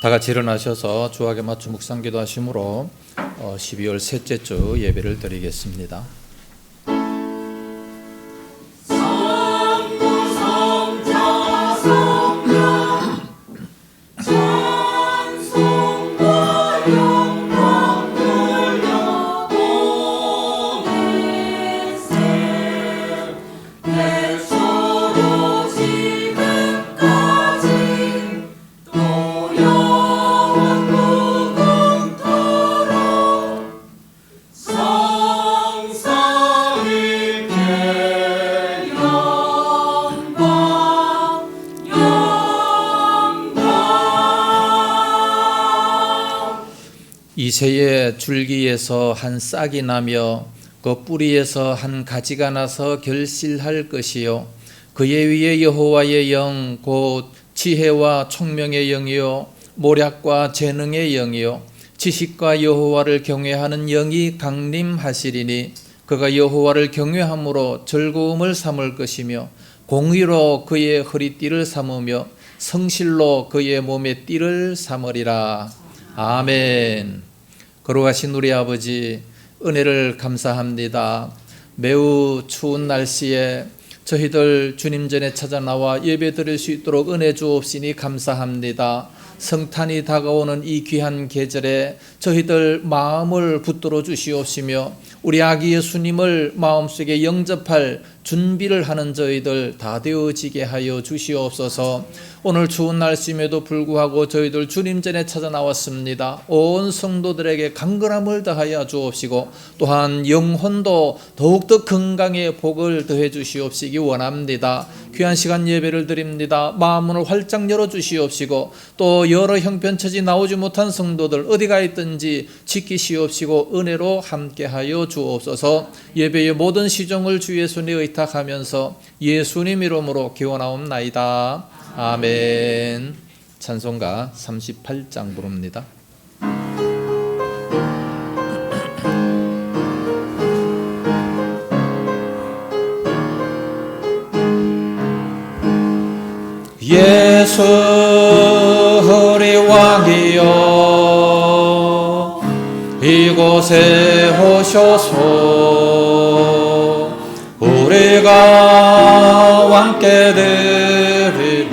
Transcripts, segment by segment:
다 같이 일어나셔서 주악에 맞춰 묵상기도 하심으로 12월 셋째 주 예배를 드리겠습니다. 이새의 줄기에서 한 싹이 나며 그 뿌리에서 한 가지가 나서 결실할 것이요 그의 위에 여호와의 영 곧 지혜와 총명의 영이요 모략과 재능의 영이요 지식과 여호와를 경외하는 영이 강림하시리니 그가 여호와를 경외함으로 즐거움을 삼을 것이며 공의로 그의 허리띠를 삼으며 성실로 그의 몸의 띠를 삼으리라. 아멘. 거룩하신 우리 아버지, 은혜를 감사합니다. 매우 추운 날씨에 저희들 주님 전에 찾아 나와 예배 드릴 수 있도록 은혜 주옵시니 감사합니다. 성탄이 다가오는 이 귀한 계절에 저희들 마음을 붙들어 주시옵시며 우리 아기 예수님을 마음속에 영접할 준비를 하는 저희들 다 되어지게 하여 주시옵소서. 오늘 추운 날씨임에도 불구하고 저희들 주님 전에 찾아 나왔습니다. 온 성도들에게 강건함을 더하여 주옵시고 또한 영혼도 더욱더 건강에 복을 더해 주시옵시기 원합니다. 귀한 시간 예배를 드립니다. 마음문을 활짝 열어 주시옵시고 또 여러 형편처지 나오지 못한 성도들 어디가 있든지 지키시옵시고 은혜로 함께하여 주옵소서. 예배의 모든 시종을 주의 손에 의탁하면서 예수님 이름으로 기원하옵나이다. 아멘. 찬송가 38장 부릅니다. 예수 우리 왕이여 이곳에 오셔서 우리가 왕께 드리는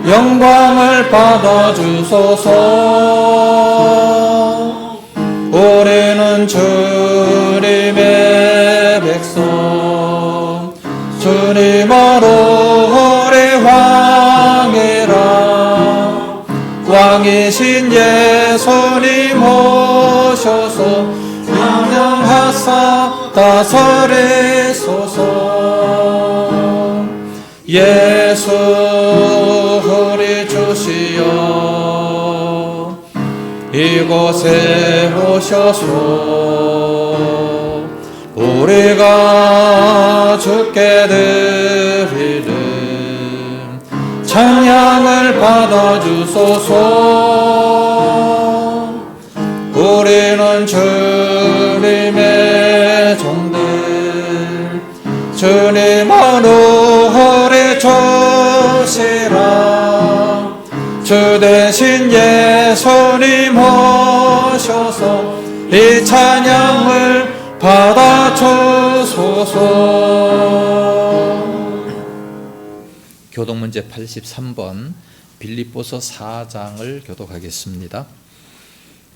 영광을 받아주소서. 우리는 주님의 백성 주님으로 우리 왕이라 왕이신 예수님 오셔서 명령하사 다스리소서. 예수 우리 주시여 이곳에 오셔서 우리가 주께 드리는 찬양을 받아주소서. 우리는 주님의 종들 주님으로 우리 주시라. 주 대신 예수님 오셔서 이 찬양을 받아주소서. 교독문제 83번 빌립보서 4장을 교독하겠습니다.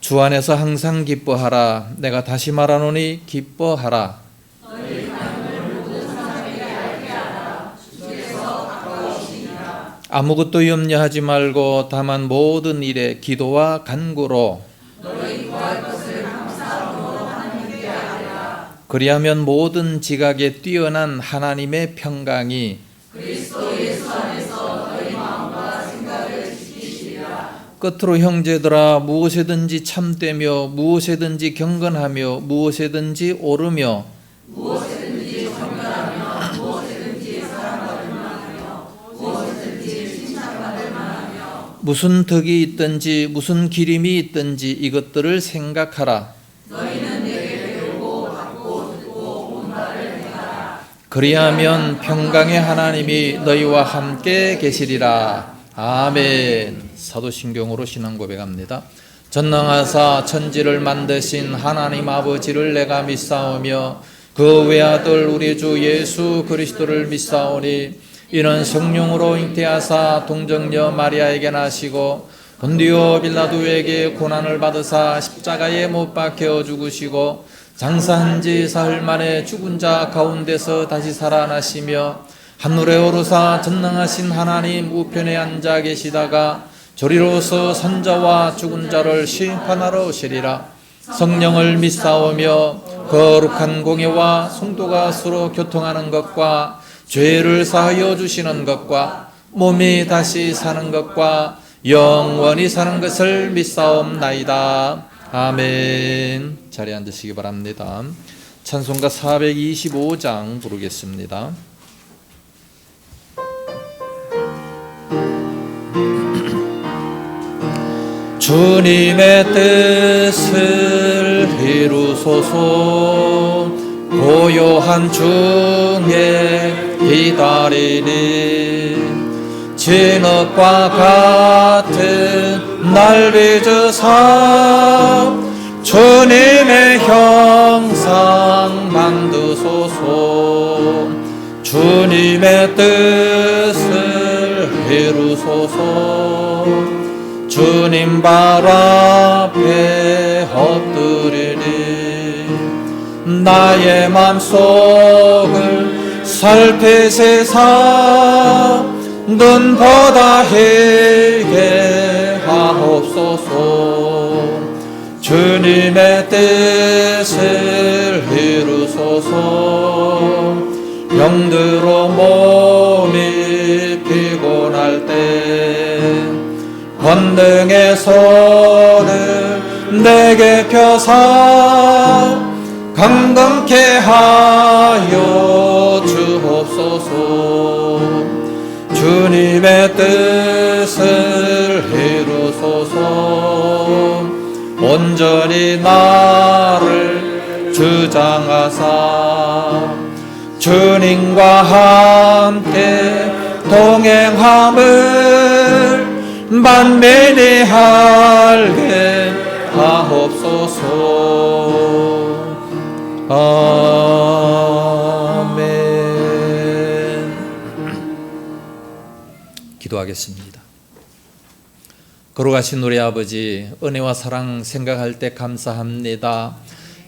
주 안에서 항상 기뻐하라. 내가 다시 말하노니 기뻐하라. 너희 삶을 모든 사람에게 알게 하라. 주께서 가까우시니라. 아무것도 염려하지 말고 다만 모든 일에 기도와 간구로 너희 구할 것을 감사함으로 하나님께 아뢰라. 그리하면 모든 지각에 뛰어난 하나님의 평강이 그리스도 예수 안에서 너희 마음과 생각을 지키시리라. 끝으로 형제들아 무엇에든지 참되며 무엇에든지 경건하며 무엇에든지 오르며 무엇에든지 정결하며 무엇에든지 사랑받을 만하며 무엇에든지 칭찬받을 만하며 무슨 덕이 있든지 무슨 기림이 있든지 이것들을 생각하라. 너희는 내게 배우고 받고 듣고 본 바를 행하라. 그리하면 평강의 하나님이 너희와 함께 계시리라. 아멘. 사도신경으로 신앙 고백합니다. 전능하사 천지를 만드신 하나님 아버지를 내가 믿사오며 그 외아들 우리 주 예수 그리스도를 믿사오니 이는 성령으로 잉태하사 동정녀 마리아에게 나시고 본디오 빌라도에게 고난을 받으사 십자가에 못 박혀 죽으시고 장사한 지 사흘 만에 죽은 자 가운데서 다시 살아나시며 하늘에 오르사 전능하신 하나님 우편에 앉아 계시다가 저리로서 산자와 죽은 자를 심판하러 오시리라. 성령을 믿사오며 거룩한 공예와 성도가 서로 교통하는 것과 죄를 사하여 주시는 것과 몸이 다시 사는 것과 영원히 사는 것을 믿사옵나이다. 아멘. 자리에 앉으시기 바랍니다. 찬송가 425장 부르겠습니다. 주님의 뜻을 이루소서. 고요한 중에 기다리니 진흙과 같은 날 빚으사 주님의 형상 만드소서. 주님의 뜻을 이루소서. 주님 발 앞에 엎드리니 나의 맘속을 살피시사 눈보다 희게 하옵소서. 주님의 뜻을 이루소서. 병들어 몸이 피곤할 때 권능의 손을 내게 펴사 강건케 하여 주옵소서. 주님의 뜻을 이루소서. 온전히 나를 주장하사 주님과 함께 동행함을 만민이 알게 하옵소서. 아멘. 기도하겠습니다. 거룩하신 우리 아버지, 은혜와 사랑 생각할 때 감사합니다.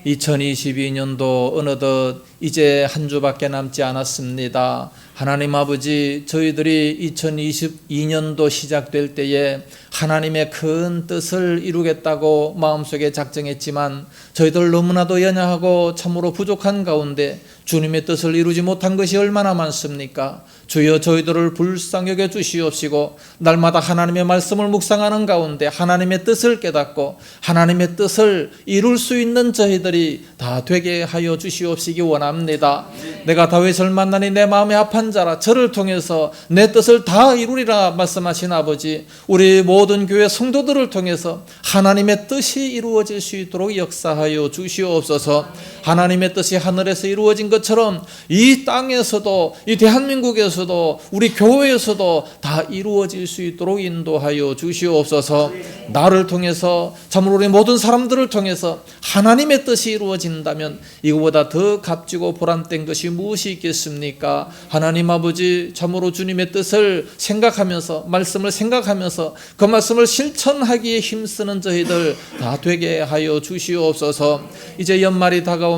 2022년도 어느덧 이제 한 주밖에 남지 않았습니다. 하나님 아버지, 저희들이 2022년도 시작될 때에 하나님의 큰 뜻을 이루겠다고 마음속에 작정했지만 저희들 너무나도 연약하고 참으로 부족한 가운데 주님의 뜻을 이루지 못한 것이 얼마나 많습니까? 주여, 저희들을 불쌍히 여겨 주시옵시고 날마다 하나님의 말씀을 묵상하는 가운데 하나님의 뜻을 깨닫고 하나님의 뜻을 이룰 수 있는 저희들이 다 되게 하여 주시옵시기 원합니다. 내가 다윗을 만나니 내 마음에 합한 자라. 저를 통해서 내 뜻을 다 이루리라 말씀하신 아버지, 우리 모든 교회 성도들을 통해서 하나님의 뜻이 이루어질 수 있도록 역사하여 주시옵소서. 하나님의 뜻이 하늘에서 이루어진 것처럼 이 땅에서도, 이 대한민국에서도, 우리 교회에서도 다 이루어질 수 있도록 인도하여 주시옵소서. 나를 통해서, 참으로 우리 모든 사람들을 통해서 하나님의 뜻이 이루어진다면 이거보다 더 값지고 보람된 것이 무엇이 있겠습니까? 하나님 아버지, 참으로 주님의 뜻을 생각하면서, 말씀을 생각하면서 그 말씀을 실천하기에 힘쓰는 저희들 다 되게 하여 주시옵소서. 이제 연말이 다가옵니다.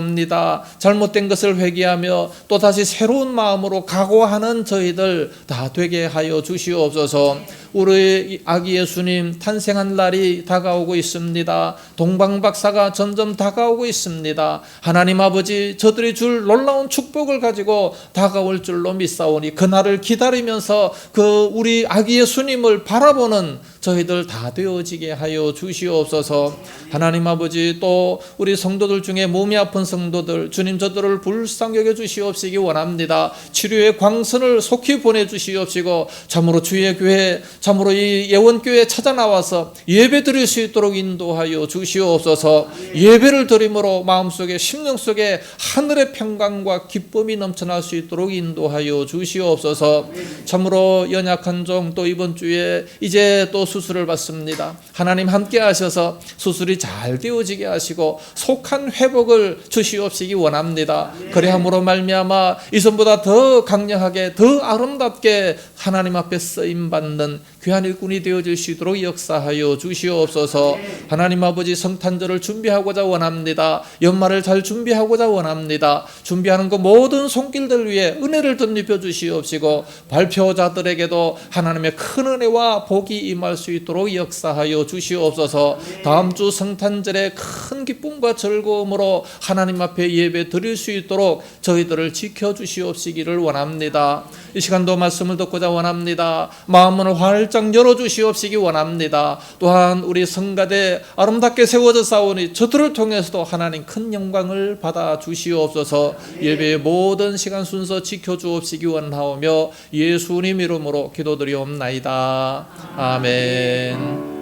잘못된 것을 회개하며 또다시 새로운 마음으로 각오하는 저희들 다 되게 하여 주시옵소서. 우리 아기 예수님 탄생한 날이 다가오고 있습니다. 동방박사가 점점 다가오고 있습니다. 하나님 아버지, 저들이 줄 놀라운 축복을 가지고 다가올 줄로 믿사오니 그날을 기다리면서 그 우리 아기 예수님을 바라보는 저희들 다 되어지게 하여 주시옵소서. 하나님 아버지, 또 우리 성도들 중에 몸이 아픈 성도들, 주님 저들을 불쌍히 여겨 주시옵시기 원합니다. 치료의 광선을 속히 보내주시옵시고 참으로 주의 교회, 참으로 이 예원교회에 찾아 나와서 예배 드릴 수 있도록 인도하여 주시옵소서. 예배를 드림으로 마음속에 심령 속에 하늘의 평강과 기쁨이 넘쳐날 수 있도록 인도하여 주시옵소서. 참으로 연약한 종, 또 이번 주에 이제 또 수술을 받습니다. 하나님 함께 하셔서 수술이 잘 되어지게 하시고 속한 회복을 주시옵시기 원합니다. 그래함으로 말미암아 이전보다 더 강력하게, 더 아름답게 하나님 앞에 쓰임받는 귀한 일꾼이 되어질 수 있도록 역사하여 주시옵소서. 하나님 아버지, 성탄절을 준비하고자 원합니다. 연말을 잘 준비하고자 원합니다. 준비하는 그 모든 손길들 위해 은혜를 덧입혀 주시옵시고 발표자들에게도 하나님의 큰 은혜와 복이 임할 수 있도록 역사하여 주시옵소서. 다음 주 성탄절에 큰 기쁨과 즐거움으로 하나님 앞에 예배 드릴 수 있도록 저희들을 지켜주시옵시기를 원합니다. 이 시간도 말씀을 듣고자 원합니다. 마음을 활짝 열어주시옵시기 원합니다. 또한 우리 성가대 아름답게 세워져 싸우니 저들을 통해서도 하나님 큰 영광을 받아 주시옵소서. 예배의 모든 시간 순서 지켜주옵시기 원하오며 예수님 이름으로 기도드리옵나이다. 아멘.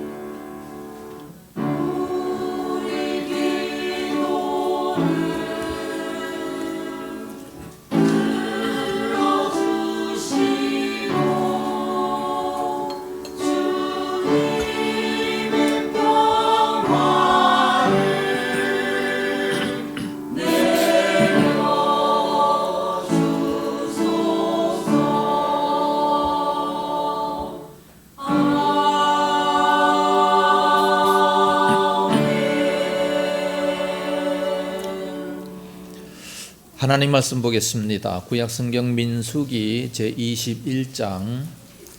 하나님 말씀 보겠습니다. 구약성경 민수기 제21장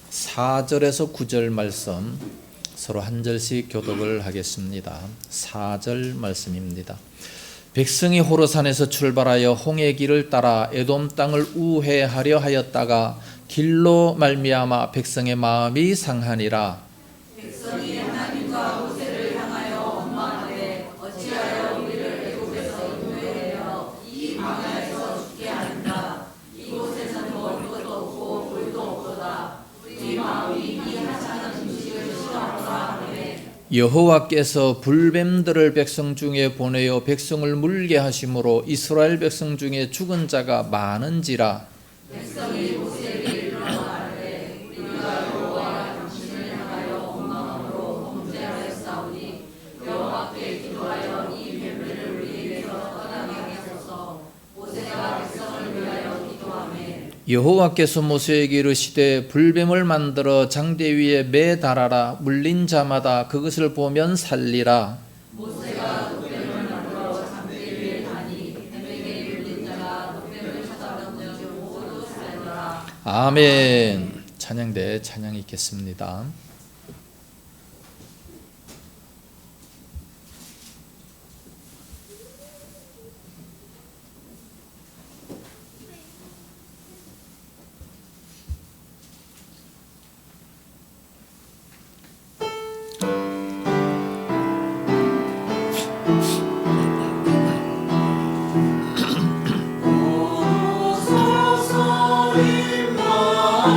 4절에서 9절 말씀 서로 한 절씩 교독을 하겠습니다. 4절 말씀입니다. 백성이 호르산에서 출발하여 홍해 길을 따라 에돔 땅을 우회하려 하였다가 길로 말미암아 백성의 마음이 상하니라. 백성이 하나님과 모세를 향하여 원망하되 어찌하여 우리를 애굽에서 인도하여 이 광야에서 죽게 하는가. 이곳에는 먹을 것도 없고 물도 없도다. 우리 마음이 이 하찮은 음식을 싫어하노라 하매 여호와께서 불뱀들을 백성 중에 보내어 백성을 물게 하심으로 이스라엘 백성 중에 죽은 자가 많은지라. 백성이 모세에게 이르러 말하되 우리가 여호와 당신을 향하여 원망함으로 범죄하였사오니 여호와께 기도하여 이 뱀들을 우리에게서 떠나게 하소서. 모세가 백성을 위하여 기도하매 여호와께서 모세에게 이르시되 불뱀을 만들어 장대 위에 매달아라. 물린 자마다 그것을 보면 살리라. 모세가 독뱀을 만들어 장대 위에 다니 뱀에게 물린 자가 독뱀을 찾아본즉 모두 살더라. 아멘. 찬양대 찬양 있겠습니다. 오소서 임마누엘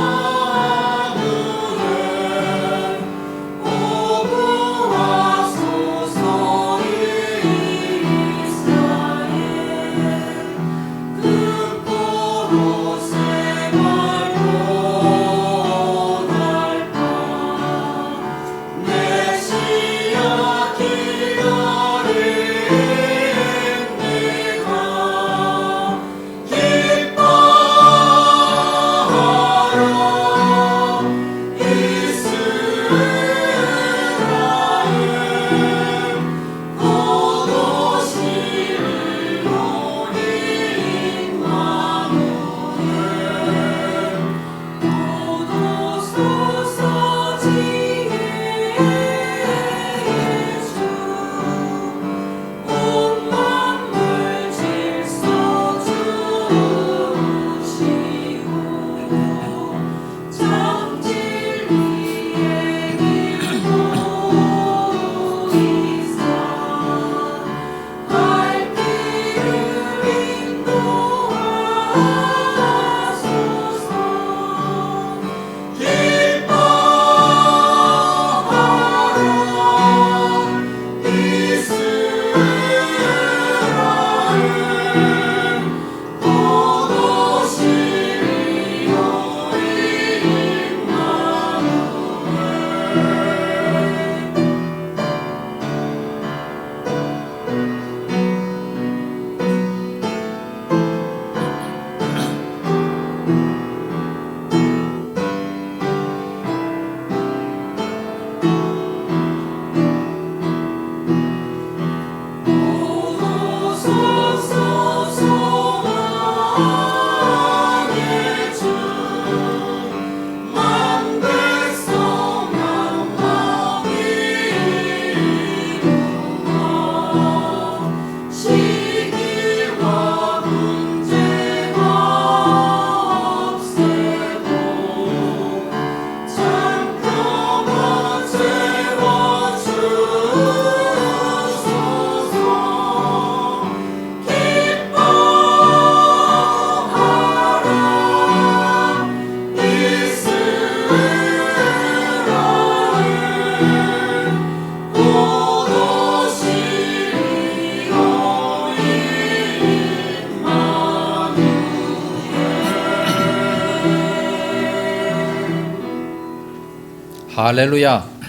할렐루야.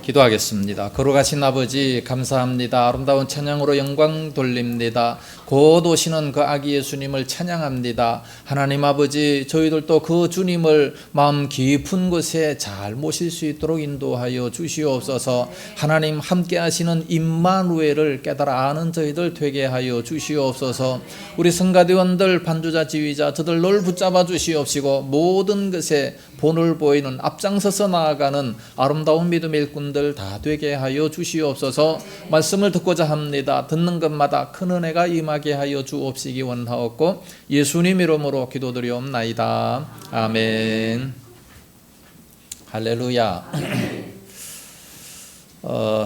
기도하겠습니다. 거룩하신 아버지 감사합니다. 아름다운 찬양으로 영광 돌립니다. 곧 오시는 그 아기 예수님을 찬양합니다. 하나님 아버지, 저희들도 그 주님을 마음 깊은 곳에 잘 모실 수 있도록 인도하여 주시옵소서. 하나님 함께 하시는 임마누엘을 깨달아 아는 저희들 되게 하여 주시옵소서. 우리 성가대원들, 반주자, 지휘자 저들 늘 붙잡아 주시옵시고 모든 것에 본을 보이는 앞장서서 나아가는 아름다운 믿음의 일꾼들 다 되게 하여 주시옵소서. 말씀을 듣고자 합니다. 듣는 것마다 큰 은혜가 임하게 하여 주옵시기 원하옵고 예수님 이름으로 기도드리옵나이다. 아멘. 할렐루야.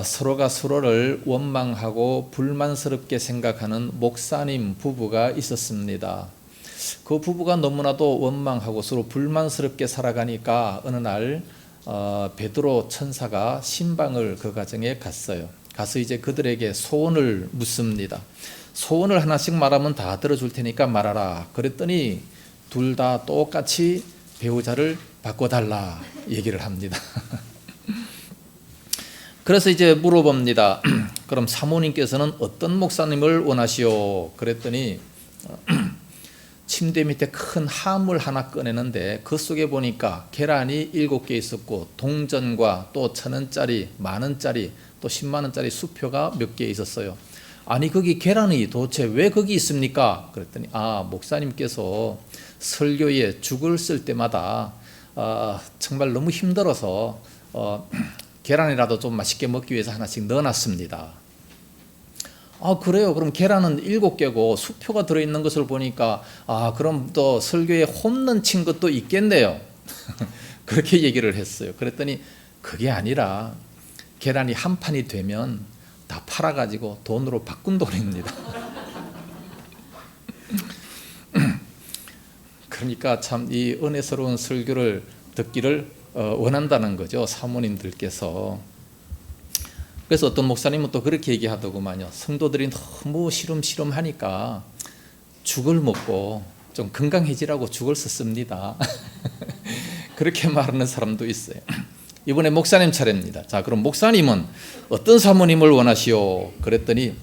서로가 서로를 원망하고 불만스럽게 생각하는 목사님 부부가 있었습니다. 그 부부가 너무나도 원망하고 서로 불만스럽게 살아가니까 어느 날 베드로 천사가 신방을 그 가정에 갔어요. 가서 이제 그들에게 소원을 묻습니다. 소원을 하나씩 말하면 다 들어줄 테니까 말하라. 그랬더니 둘 다 똑같이 배우자를 바꿔달라 얘기를 합니다. 그래서 이제 물어봅니다. 그럼 사모님께서는 어떤 목사님을 원하시오? 그랬더니 침대 밑에 큰 하물 하나 꺼내는데 그 속에 보니까 계란이 7개 있었고 동전과 또 1,000원짜리, 만원짜리, 또 10만원짜리 수표가 몇 개 있었어요. 아니 거기 계란이 도대체 왜 거기 있습니까? 그랬더니 목사님께서 설교에 죽을 쓸 때마다 정말 너무 힘들어서 계란이라도 좀 맛있게 먹기 위해서 하나씩 넣어놨습니다. 그래요? 그럼 계란은 7개고 수표가 들어있는 것을 보니까 그럼 또 설교에 홈런 친 것도 있겠네요. 그렇게 얘기를 했어요. 그랬더니 그게 아니라 계란이 한 판이 되면 다 팔아가지고 돈으로 바꾼 돈입니다. 그러니까 참 이 은혜스러운 설교를 듣기를 원한다는 거죠, 사모님들께서. 그래서 어떤 목사님은 또 그렇게 얘기하더구만요. 성도들이 너무 시름시름하니까 죽을 먹고 좀 건강해지라고 죽을 썼습니다. 그렇게 말하는 사람도 있어요. 이번에 목사님 차례입니다. 자, 그럼 목사님은 어떤 사모님을 원하시오? 그랬더니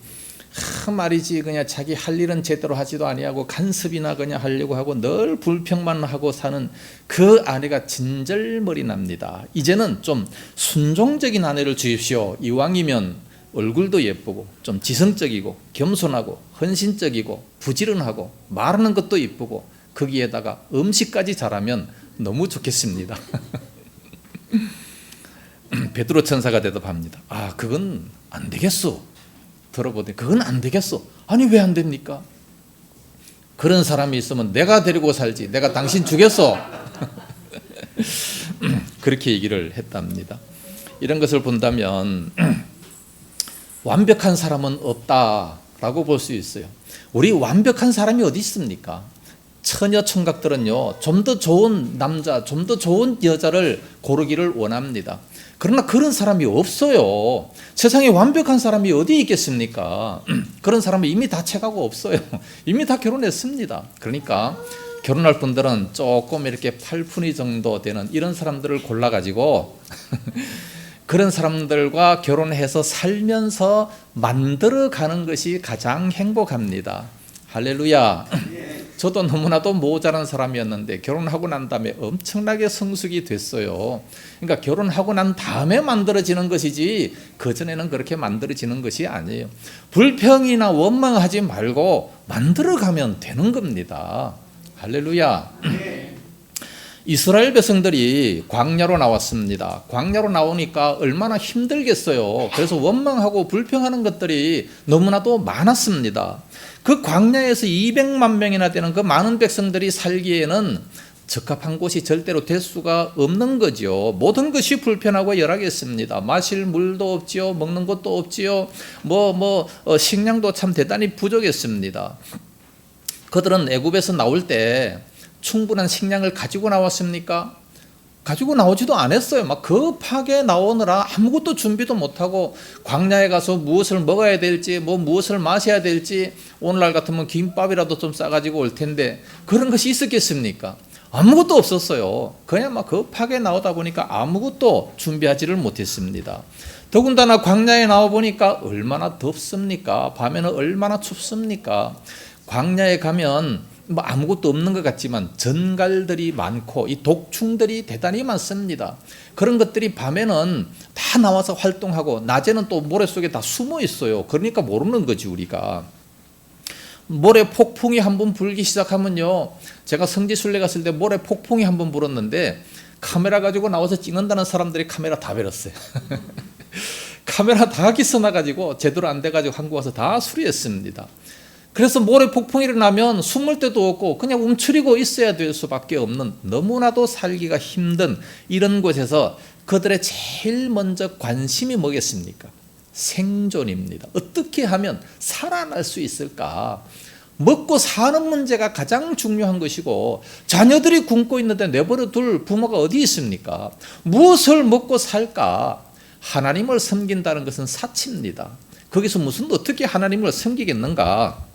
말이지 그냥 자기 할 일은 제대로 하지도 아니하고 간섭이나 그냥 하려고 하고 늘 불평만 하고 사는 그 아내가 진절머리 납니다. 이제는 좀 순종적인 아내를 주십시오. 이왕이면 얼굴도 예쁘고 좀 지성적이고 겸손하고 헌신적이고 부지런하고 말하는 것도 예쁘고 거기에다가 음식까지 잘하면 너무 좋겠습니다. 베드로 천사가 대답합니다. 그건 안 되겠소. 들어보더니 그건 안 되겠어. 아니 왜 안 됩니까? 그런 사람이 있으면 내가 데리고 살지. 내가 당신 주겠어. 그렇게 얘기를 했답니다. 이런 것을 본다면 완벽한 사람은 없다라고 볼 수 있어요. 우리 완벽한 사람이 어디 있습니까? 처녀 총각들은요, 좀 더 좋은 남자, 좀 더 좋은 여자를 고르기를 원합니다. 그러나 그런 사람이 없어요. 세상에 완벽한 사람이 어디 있겠습니까? 그런 사람은 이미 다 채가고 없어요. 이미 다 결혼했습니다. 그러니까 결혼할 분들은 조금 이렇게 팔푼이 정도 되는 이런 사람들을 골라가지고 그런 사람들과 결혼해서 살면서 만들어가는 것이 가장 행복합니다. 할렐루야. 저도 너무나도 모자란 사람이었는데 결혼하고 난 다음에 엄청나게 성숙이 됐어요. 그러니까 결혼하고 난 다음에 만들어지는 것이지 그전에는 그렇게 만들어지는 것이 아니에요. 불평이나 원망하지 말고 만들어가면 되는 겁니다. 할렐루야. 이스라엘 백성들이 광야로 나왔습니다. 광야로 나오니까 얼마나 힘들겠어요. 그래서 원망하고 불평하는 것들이 너무나도 많았습니다. 그 광야에서 200만 명이나 되는 그 많은 백성들이 살기에는 적합한 곳이 절대로 될 수가 없는 거죠. 모든 것이 불편하고 열악했습니다. 마실 물도 없지요, 먹는 것도 없지요, 식량도 참 대단히 부족했습니다. 그들은 애굽에서 나올 때 충분한 식량을 가지고 나왔습니까? 가지고 나오지도 않았어요. 막 급하게 나오느라 아무것도 준비도 못하고 광야에 가서 무엇을 먹어야 될지 무엇을 마셔야 될지 오늘날 같으면 김밥이라도 좀 싸가지고 올 텐데 그런 것이 있었겠습니까? 아무것도 없었어요. 그냥 막 급하게 나오다 보니까 아무것도 준비하지를 못했습니다. 더군다나 광야에 나와 보니까 얼마나 덥습니까? 밤에는 얼마나 춥습니까? 광야에 가면 뭐 아무것도 없는 것 같지만 전갈들이 많고 이 독충들이 대단히 많습니다. 그런 것들이 밤에는 다 나와서 활동하고 낮에는 또 모래 속에 다 숨어 있어요. 그러니까 모르는 거지 우리가. 모래 폭풍이 한번 불기 시작하면요, 제가 성지순례 갔을 때 모래 폭풍이 한번 불었는데 카메라 가지고 나와서 찍는다는 사람들이 카메라 다 버렸어요. 카메라 다 기스나가지고 제대로 안 돼가지고 한국 와서 다 수리했습니다. 그래서 모래 폭풍이 일어나면 숨을 데도 없고 그냥 움츠리고 있어야 될 수밖에 없는, 너무나도 살기가 힘든 이런 곳에서 그들의 제일 먼저 관심이 뭐겠습니까? 생존입니다. 어떻게 하면 살아날 수 있을까? 먹고 사는 문제가 가장 중요한 것이고, 자녀들이 굶고 있는데 내버려 둘 부모가 어디 있습니까? 무엇을 먹고 살까? 하나님을 섬긴다는 것은 사치입니다. 거기서 무슨 어떻게 하나님을 섬기겠는가?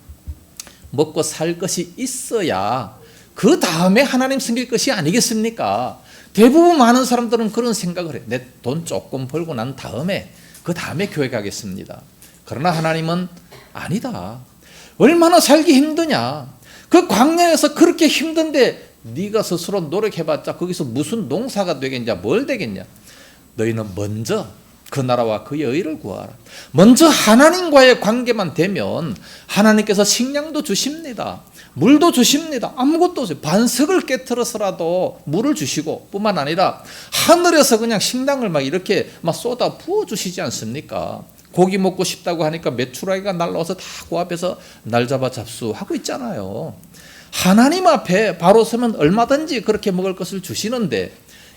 먹고 살 것이 있어야 그 다음에 하나님 섬길 것이 아니겠습니까? 대부분 많은 사람들은 그런 생각을 해요. 내 돈 조금 벌고 난 다음에 그 다음에 교회 가겠습니다. 그러나 하나님은 아니다. 얼마나 살기 힘드냐. 그 광야에서 그렇게 힘든데 네가 스스로 노력해봤자 거기서 무슨 농사가 되겠냐, 뭘 되겠냐. 너희는 먼저 그 나라와 그의 의를 구하라. 먼저 하나님과의 관계만 되면 하나님께서 식량도 주십니다. 물도 주십니다. 아무것도 없어요. 반석을 깨트려서라도 물을 주시고 뿐만 아니라 하늘에서 그냥 식량을 막 이렇게 막 쏟아 부어 주시지 않습니까? 고기 먹고 싶다고 하니까 메추라기가 날라와서 다 그 앞에서 날 잡아 잡수하고 있잖아요. 하나님 앞에 바로 서면 얼마든지 그렇게 먹을 것을 주시는데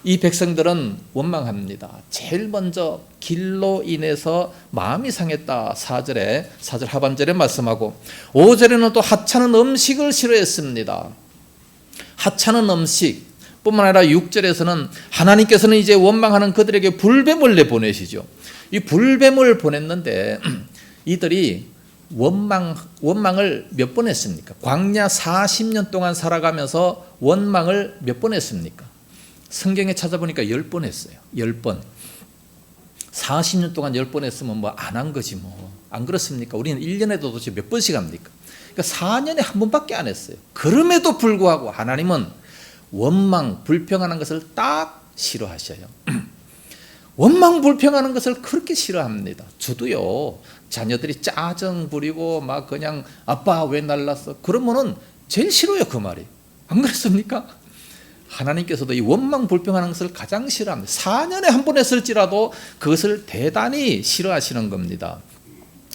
이 백성들은 원망합니다. 제일 먼저 길로 인해서 마음이 상했다. 4절 하반절에 말씀하고 5절에는 또 하찮은 음식을 싫어했습니다. 하찮은 음식 뿐만 아니라 6절에서는 하나님께서는 이제 원망하는 그들에게 불뱀을 내보내시죠. 이 불뱀을 보냈는데 이들이 원망을 몇 번 했습니까? 광야 40년 동안 살아가면서 원망을 몇 번 했습니까? 성경에 찾아보니까 10번 했어요. 10번. 40년 동안 10번 했으면 뭐 안 한 거지 뭐. 안 그렇습니까? 우리는 1년에도 도대체 몇 번씩 합니까? 그러니까 4년에 한 번밖에 안 했어요. 그럼에도 불구하고 하나님은 원망, 불평하는 것을 딱 싫어하셔요. 원망, 불평하는 것을 그렇게 싫어합니다. 저도요, 자녀들이 짜증 부리고 막 그냥 아빠 왜 날랐어? 그러면은 제일 싫어요, 그 말이. 안 그렇습니까? 하나님께서도 이 원망 불평하는 것을 가장 싫어합니다. 4년에 한 번 했을지라도 그것을 대단히 싫어하시는 겁니다.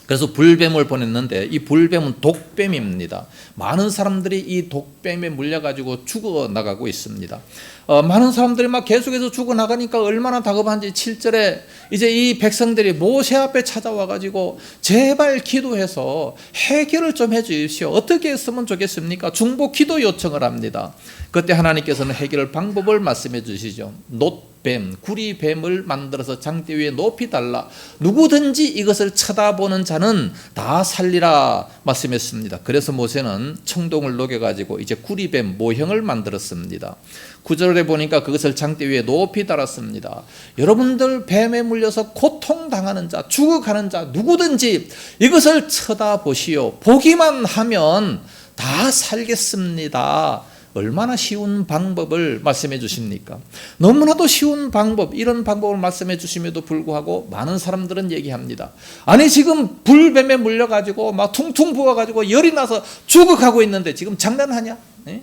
그래서 불뱀을 보냈는데 이 불뱀은 독뱀입니다. 많은 사람들이 이 독뱀에 물려가지고 죽어나가고 있습니다. 많은 사람들이 막 계속해서 죽어나가니까 얼마나 다급한지 7절에 이제 이 백성들이 모세 앞에 찾아와가지고 제발 기도해서 해결을 좀 해주십시오. 어떻게 했으면 좋겠습니까? 중보 기도 요청을 합니다. 그때 하나님께서는 해결 방법을 말씀해 주시죠. 놋뱀, 구리뱀을 만들어서 장대 위에 높이 달라 누구든지 이것을 쳐다보는 자는 다 살리라 말씀했습니다. 그래서 모세는 청동을 녹여가지고 이제 구리뱀 모형을 만들었습니다. 9절에 보니까 그것을 장대 위에 높이 달았습니다. 여러분들 뱀에 물려서 고통당하는 자, 죽어가는 자 누구든지 이것을 쳐다보시오. 보기만 하면 다 살겠습니다. 얼마나 쉬운 방법을 말씀해 주십니까? 너무나도 쉬운 방법, 이런 방법을 말씀해 주심에도 불구하고 많은 사람들은 얘기합니다. 아니 지금 불뱀에 물려가지고 막 퉁퉁 부어가지고 열이 나서 죽어가고 있는데 지금 장난하냐? 네?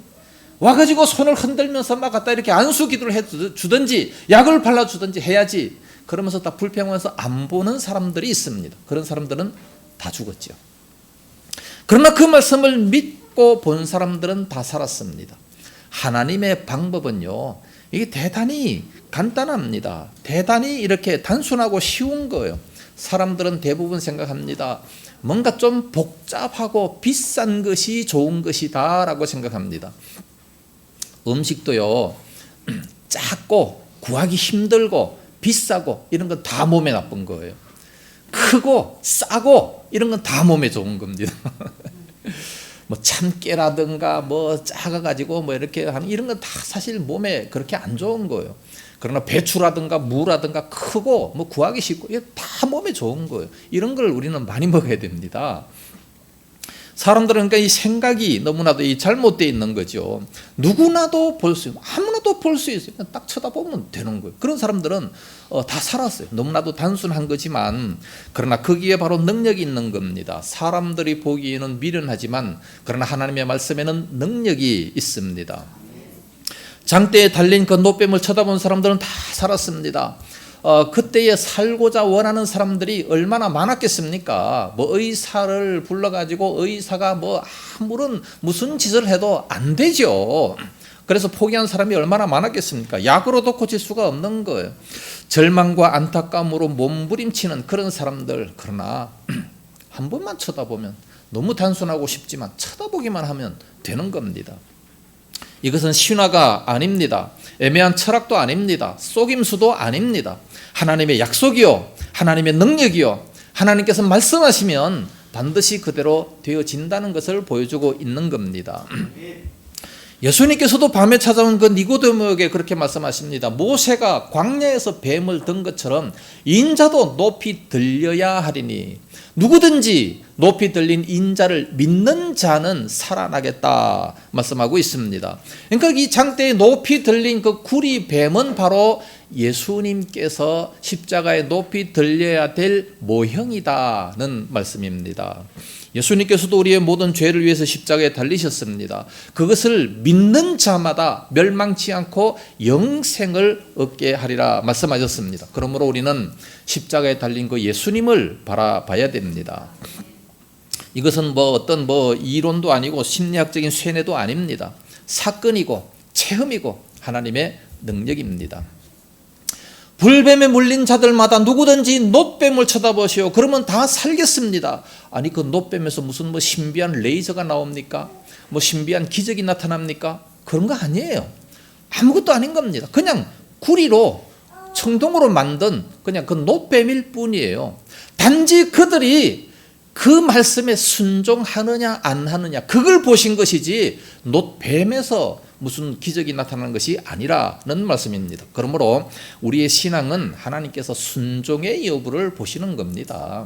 와가지고 손을 흔들면서 막 갖다 이렇게 안수 기도를 해주든지 약을 발라주든지 해야지. 그러면서 다 불평하면서 안 보는 사람들이 있습니다. 그런 사람들은 다 죽었죠. 그러나 그 말씀을 믿고 본 사람들은 다 살았습니다. 하나님의 방법은요, 이게 대단히 간단합니다. 대단히 이렇게 단순하고 쉬운 거예요. 사람들은 대부분 생각합니다. 뭔가 좀 복잡하고 비싼 것이 좋은 것이다 라고 생각합니다. 음식도요, 작고 구하기 힘들고 비싸고 이런 건 다 몸에 나쁜 거예요. 크고 싸고 이런 건 다 몸에 좋은 겁니다. 뭐 참깨라든가 뭐 작아가지고 뭐 이렇게 하는 이런 건 다 사실 몸에 그렇게 안 좋은 거예요. 그러나 배추라든가 무라든가 크고 뭐 구하기 쉽고 이게 다 몸에 좋은 거예요. 이런 걸 우리는 많이 먹어야 됩니다. 사람들은 그러니까 이 생각이 너무나도 이 잘못되어 있는 거죠. 누구나도 볼 수 있고 아무나도 볼 수 있어요. 그냥 딱 쳐다보면 되는 거예요. 그런 사람들은 다 살았어요. 너무나도 단순한 거지만 그러나 거기에 바로 능력이 있는 겁니다. 사람들이 보기에는 미련하지만 그러나 하나님의 말씀에는 능력이 있습니다. 장대에 달린 그 노뱀을 쳐다본 사람들은 다 살았습니다. 그때에 살고자 원하는 사람들이 얼마나 많았겠습니까? 뭐 의사를 불러가지고 의사가 뭐 아무런 무슨 짓을 해도 안 되죠. 그래서 포기한 사람이 얼마나 많았겠습니까? 약으로도 고칠 수가 없는 거예요. 절망과 안타까움으로 몸부림치는 그런 사람들. 그러나 한 번만 쳐다보면 너무 단순하고 쉽지만 쳐다보기만 하면 되는 겁니다. 이것은 신화가 아닙니다. 애매한 철학도 아닙니다. 속임수도 아닙니다. 하나님의 약속이요, 하나님의 능력이요, 하나님께서 말씀하시면 반드시 그대로 되어진다는 것을 보여주고 있는 겁니다. 예수님께서도 밤에 찾아온 그 니고데모에게 그렇게 말씀하십니다. 모세가 광야에서 뱀을 든 것처럼 인자도 높이 들려야 하리니 누구든지 높이 들린 인자를 믿는 자는 살아나겠다 말씀하고 있습니다. 그러니까 이 장대에 높이 들린 그 구리 뱀은 바로 예수님께서 십자가에 높이 들려야 될 모형이다는 말씀입니다. 예수님께서도 우리의 모든 죄를 위해서 십자가에 달리셨습니다. 그것을 믿는 자마다 멸망치 않고 영생을 얻게 하리라 말씀하셨습니다. 그러므로 우리는 십자가에 달린 그 예수님을 바라봐야 됩니다. 이것은 뭐 어떤 뭐 이론도 아니고 심리학적인 쇠뇌도 아닙니다. 사건이고 체험이고 하나님의 능력입니다. 불뱀에 물린 자들마다 누구든지 놋뱀을 쳐다보시오. 그러면 다 살겠습니다. 아니 그 놋뱀에서 무슨 뭐 신비한 레이저가 나옵니까? 뭐 신비한 기적이 나타납니까? 그런 거 아니에요. 아무것도 아닌 겁니다. 그냥 구리로 청동으로 만든 그냥 그 놋뱀일 뿐이에요. 단지 그들이 그 말씀에 순종하느냐 안 하느냐 그걸 보신 것이지 놋뱀에서 무슨 기적이 나타나는 것이 아니라는 말씀입니다. 그러므로 우리의 신앙은 하나님께서 순종의 여부를 보시는 겁니다.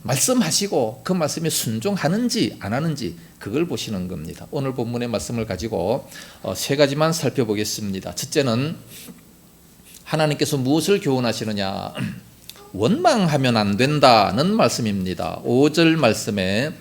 말씀하시고 그 말씀에 순종하는지 안 하는지 그걸 보시는 겁니다. 오늘 본문의 말씀을 가지고 세 가지만 살펴보겠습니다. 첫째는 하나님께서 무엇을 교훈하시느냐, 원망하면 안 된다는 말씀입니다. 5절 말씀에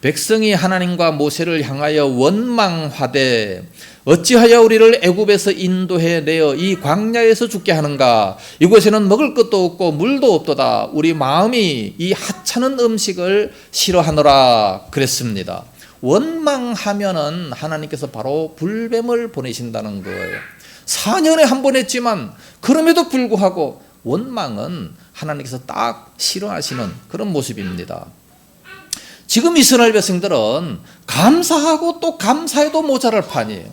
백성이 하나님과 모세를 향하여 원망하되 어찌하여 우리를 애굽에서 인도해 내어 이 광야에서 죽게 하는가? 이곳에는 먹을 것도 없고 물도 없도다. 우리 마음이 이 하찮은 음식을 싫어하노라 그랬습니다. 원망하면은 하나님께서 바로 불뱀을 보내신다는 거예요. 4년에 한 번 했지만 그럼에도 불구하고 원망은 하나님께서 딱 싫어하시는 그런 모습입니다. 지금 이스라엘 백성들은 감사하고 또 감사해도 모자랄 판이에요.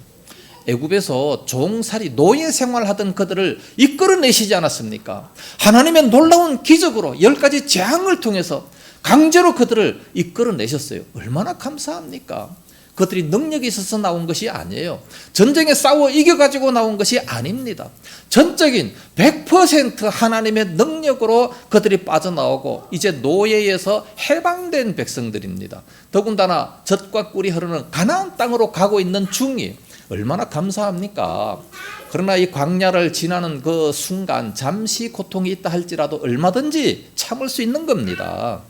애굽에서 종살이 노예 생활하던 그들을 이끌어내시지 않았습니까? 하나님의 놀라운 기적으로 10가지 재앙을 통해서 강제로 그들을 이끌어내셨어요. 얼마나 감사합니까? 그들이 능력이 있어서 나온 것이 아니에요. 전쟁에 싸워 이겨가지고 나온 것이 아닙니다. 전적인 100% 하나님의 능력으로 그들이 빠져나오고 이제 노예에서 해방된 백성들입니다. 더군다나 젖과 꿀이 흐르는 가나안 땅으로 가고 있는 중이에요. 얼마나 감사합니까? 그러나 이 광야를 지나는 그 순간 잠시 고통이 있다 할지라도 얼마든지 참을 수 있는 겁니다.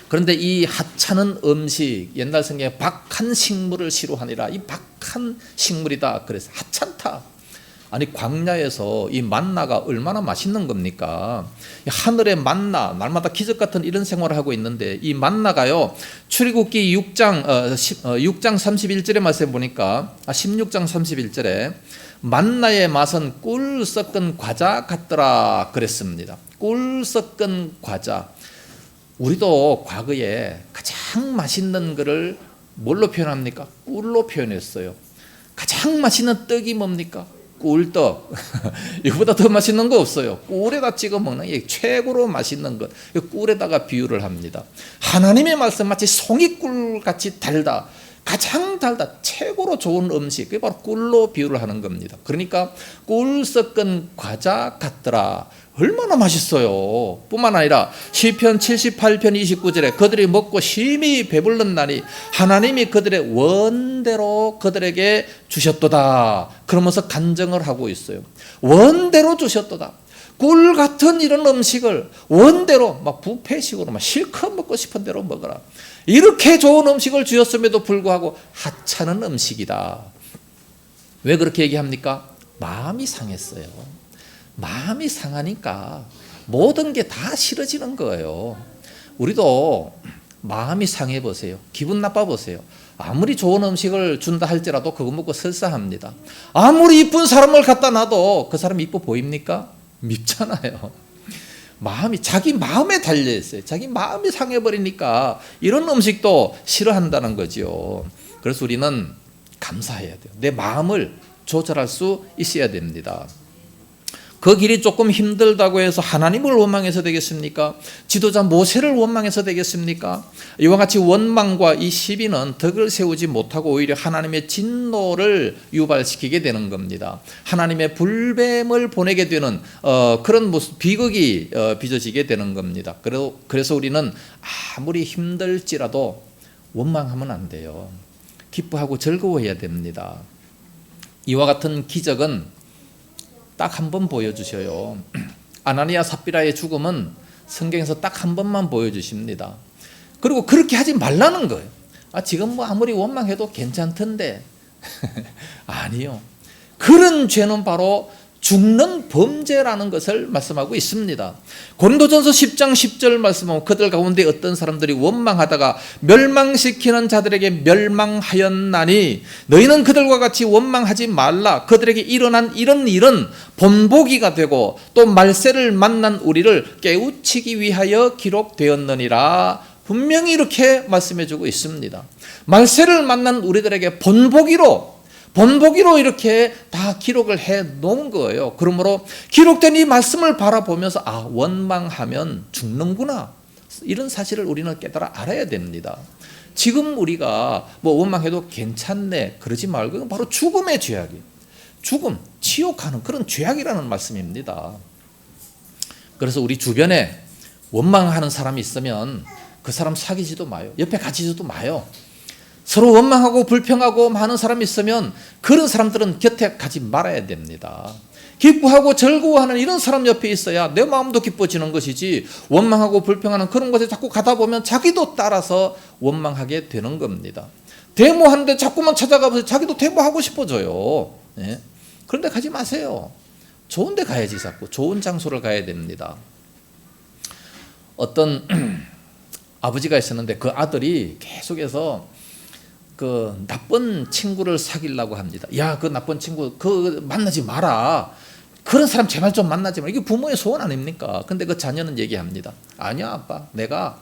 그런데 이 하찮은 음식, 옛날 성경에 박한 식물을 싫어하니라. 이 박한 식물이다 그래서 하찮다. 아니 광야에서 이 만나가 얼마나 맛있는 겁니까? 하늘의 만나, 날마다 기적 같은 이런 생활을 하고 있는데 이 만나가요, 출애굽기 6장 31절의 말씀에 보니까 16장 31절에 만나의 맛은 꿀 섞은 과자 같더라 그랬습니다. 꿀 섞은 과자. 우리도 과거에 가장 맛있는 것을 뭘로 표현합니까? 꿀로 표현했어요. 가장 맛있는 떡이 뭡니까? 꿀떡. 이거보다 더 맛있는 거 없어요. 꿀에다 찍어 먹는 게 최고로 맛있는 것. 꿀에다가 비유를 합니다. 하나님의 말씀 마치 송이꿀 같이 달다. 가장 달다. 최고로 좋은 음식. 그게 바로 꿀로 비유를 하는 겁니다. 그러니까 꿀 섞은 과자 같더라. 얼마나 맛있어요. 뿐만 아니라 시편 78편 29절에 그들이 먹고 심히 배불렀나니 하나님이 그들의 원대로 그들에게 주셨도다. 그러면서 간증을 하고 있어요. 원대로 주셨도다. 꿀 같은 이런 음식을 원대로 막 뷔페식으로 막 실컷 먹고 싶은 대로 먹어라. 이렇게 좋은 음식을 주셨음에도 불구하고 하찮은 음식이다. 왜 그렇게 얘기합니까? 마음이 상했어요. 마음이 상하니까 모든 게 다 싫어지는 거예요. 우리도 마음이 상해 보세요. 기분 나빠 보세요. 아무리 좋은 음식을 준다 할지라도 그거 먹고 설사합니다. 아무리 이쁜 사람을 갖다 놔도 그 사람이 이뻐 보입니까? 밉잖아요. 마음이 자기 마음에 달려 있어요. 자기 마음이 상해버리니까 이런 음식도 싫어한다는 거죠. 그래서 우리는 감사해야 돼요. 내 마음을 조절할 수 있어야 됩니다. 그 길이 조금 힘들다고 해서 하나님을 원망해서 되겠습니까? 지도자 모세를 원망해서 되겠습니까? 이와 같이 원망과 이 시비는 덕을 세우지 못하고 오히려 하나님의 진노를 유발시키게 되는 겁니다. 하나님의 불뱀을 보내게 되는 그런 모습, 비극이 빚어지게 되는 겁니다. 그래서 우리는 아무리 힘들지라도 원망하면 안 돼요. 기뻐하고 즐거워해야 됩니다. 이와 같은 기적은 딱 한 번 보여주셔요. 아나니아 삽비라의 죽음은 성경에서 딱 한 번만 보여주십니다. 그리고 그렇게 하지 말라는 거예요. 지금 뭐 아무리 원망해도 괜찮던데. 아니요. 그런 죄는 바로 죽는 범죄라는 것을 말씀하고 있습니다. 고린도전서 10장 10절 말씀하면 그들 가운데 어떤 사람들이 원망하다가 멸망시키는 자들에게 멸망하였나니 너희는 그들과 같이 원망하지 말라. 그들에게 일어난 이런 일은 본보기가 되고 또 말세를 만난 우리를 깨우치기 위하여 기록되었느니라. 분명히 이렇게 말씀해주고 있습니다. 말세를 만난 우리들에게 본보기로 이렇게 다 기록을 해 놓은 거예요. 그러므로 기록된 이 말씀을 바라보면서 원망하면 죽는구나. 이런 사실을 우리는 깨달아 알아야 됩니다. 지금 우리가 뭐 원망해도 괜찮네 그러지 말고 이건 바로 죽음의 죄악이에요. 죽음, 지옥하는 그런 죄악이라는 말씀입니다. 그래서 우리 주변에 원망하는 사람이 있으면 그 사람 사귀지도 마요. 옆에 가지지도 마요. 서로 원망하고 불평하고 많은 사람이 있으면 그런 사람들은 곁에 가지 말아야 됩니다. 기뻐하고 즐거워하는 이런 사람 옆에 있어야 내 마음도 기뻐지는 것이지 원망하고 불평하는 그런 곳에 자꾸 가다 보면 자기도 따라서 원망하게 되는 겁니다. 데모하는데 자꾸만 찾아가면서 자기도 데모하고 싶어져요. 네? 그런데 가지 마세요. 좋은 데 가야지. 자꾸 좋은 장소를 가야 됩니다. 어떤 아버지가 있었는데 그 아들이 계속해서 그 나쁜 친구를 사귀려고 합니다. 야, 그 나쁜 친구 그 만나지 마라. 그런 사람 제발 좀 만나지 마라. 이게 부모의 소원 아닙니까? 근데 그 자녀는 얘기합니다. 아니야, 아빠. 내가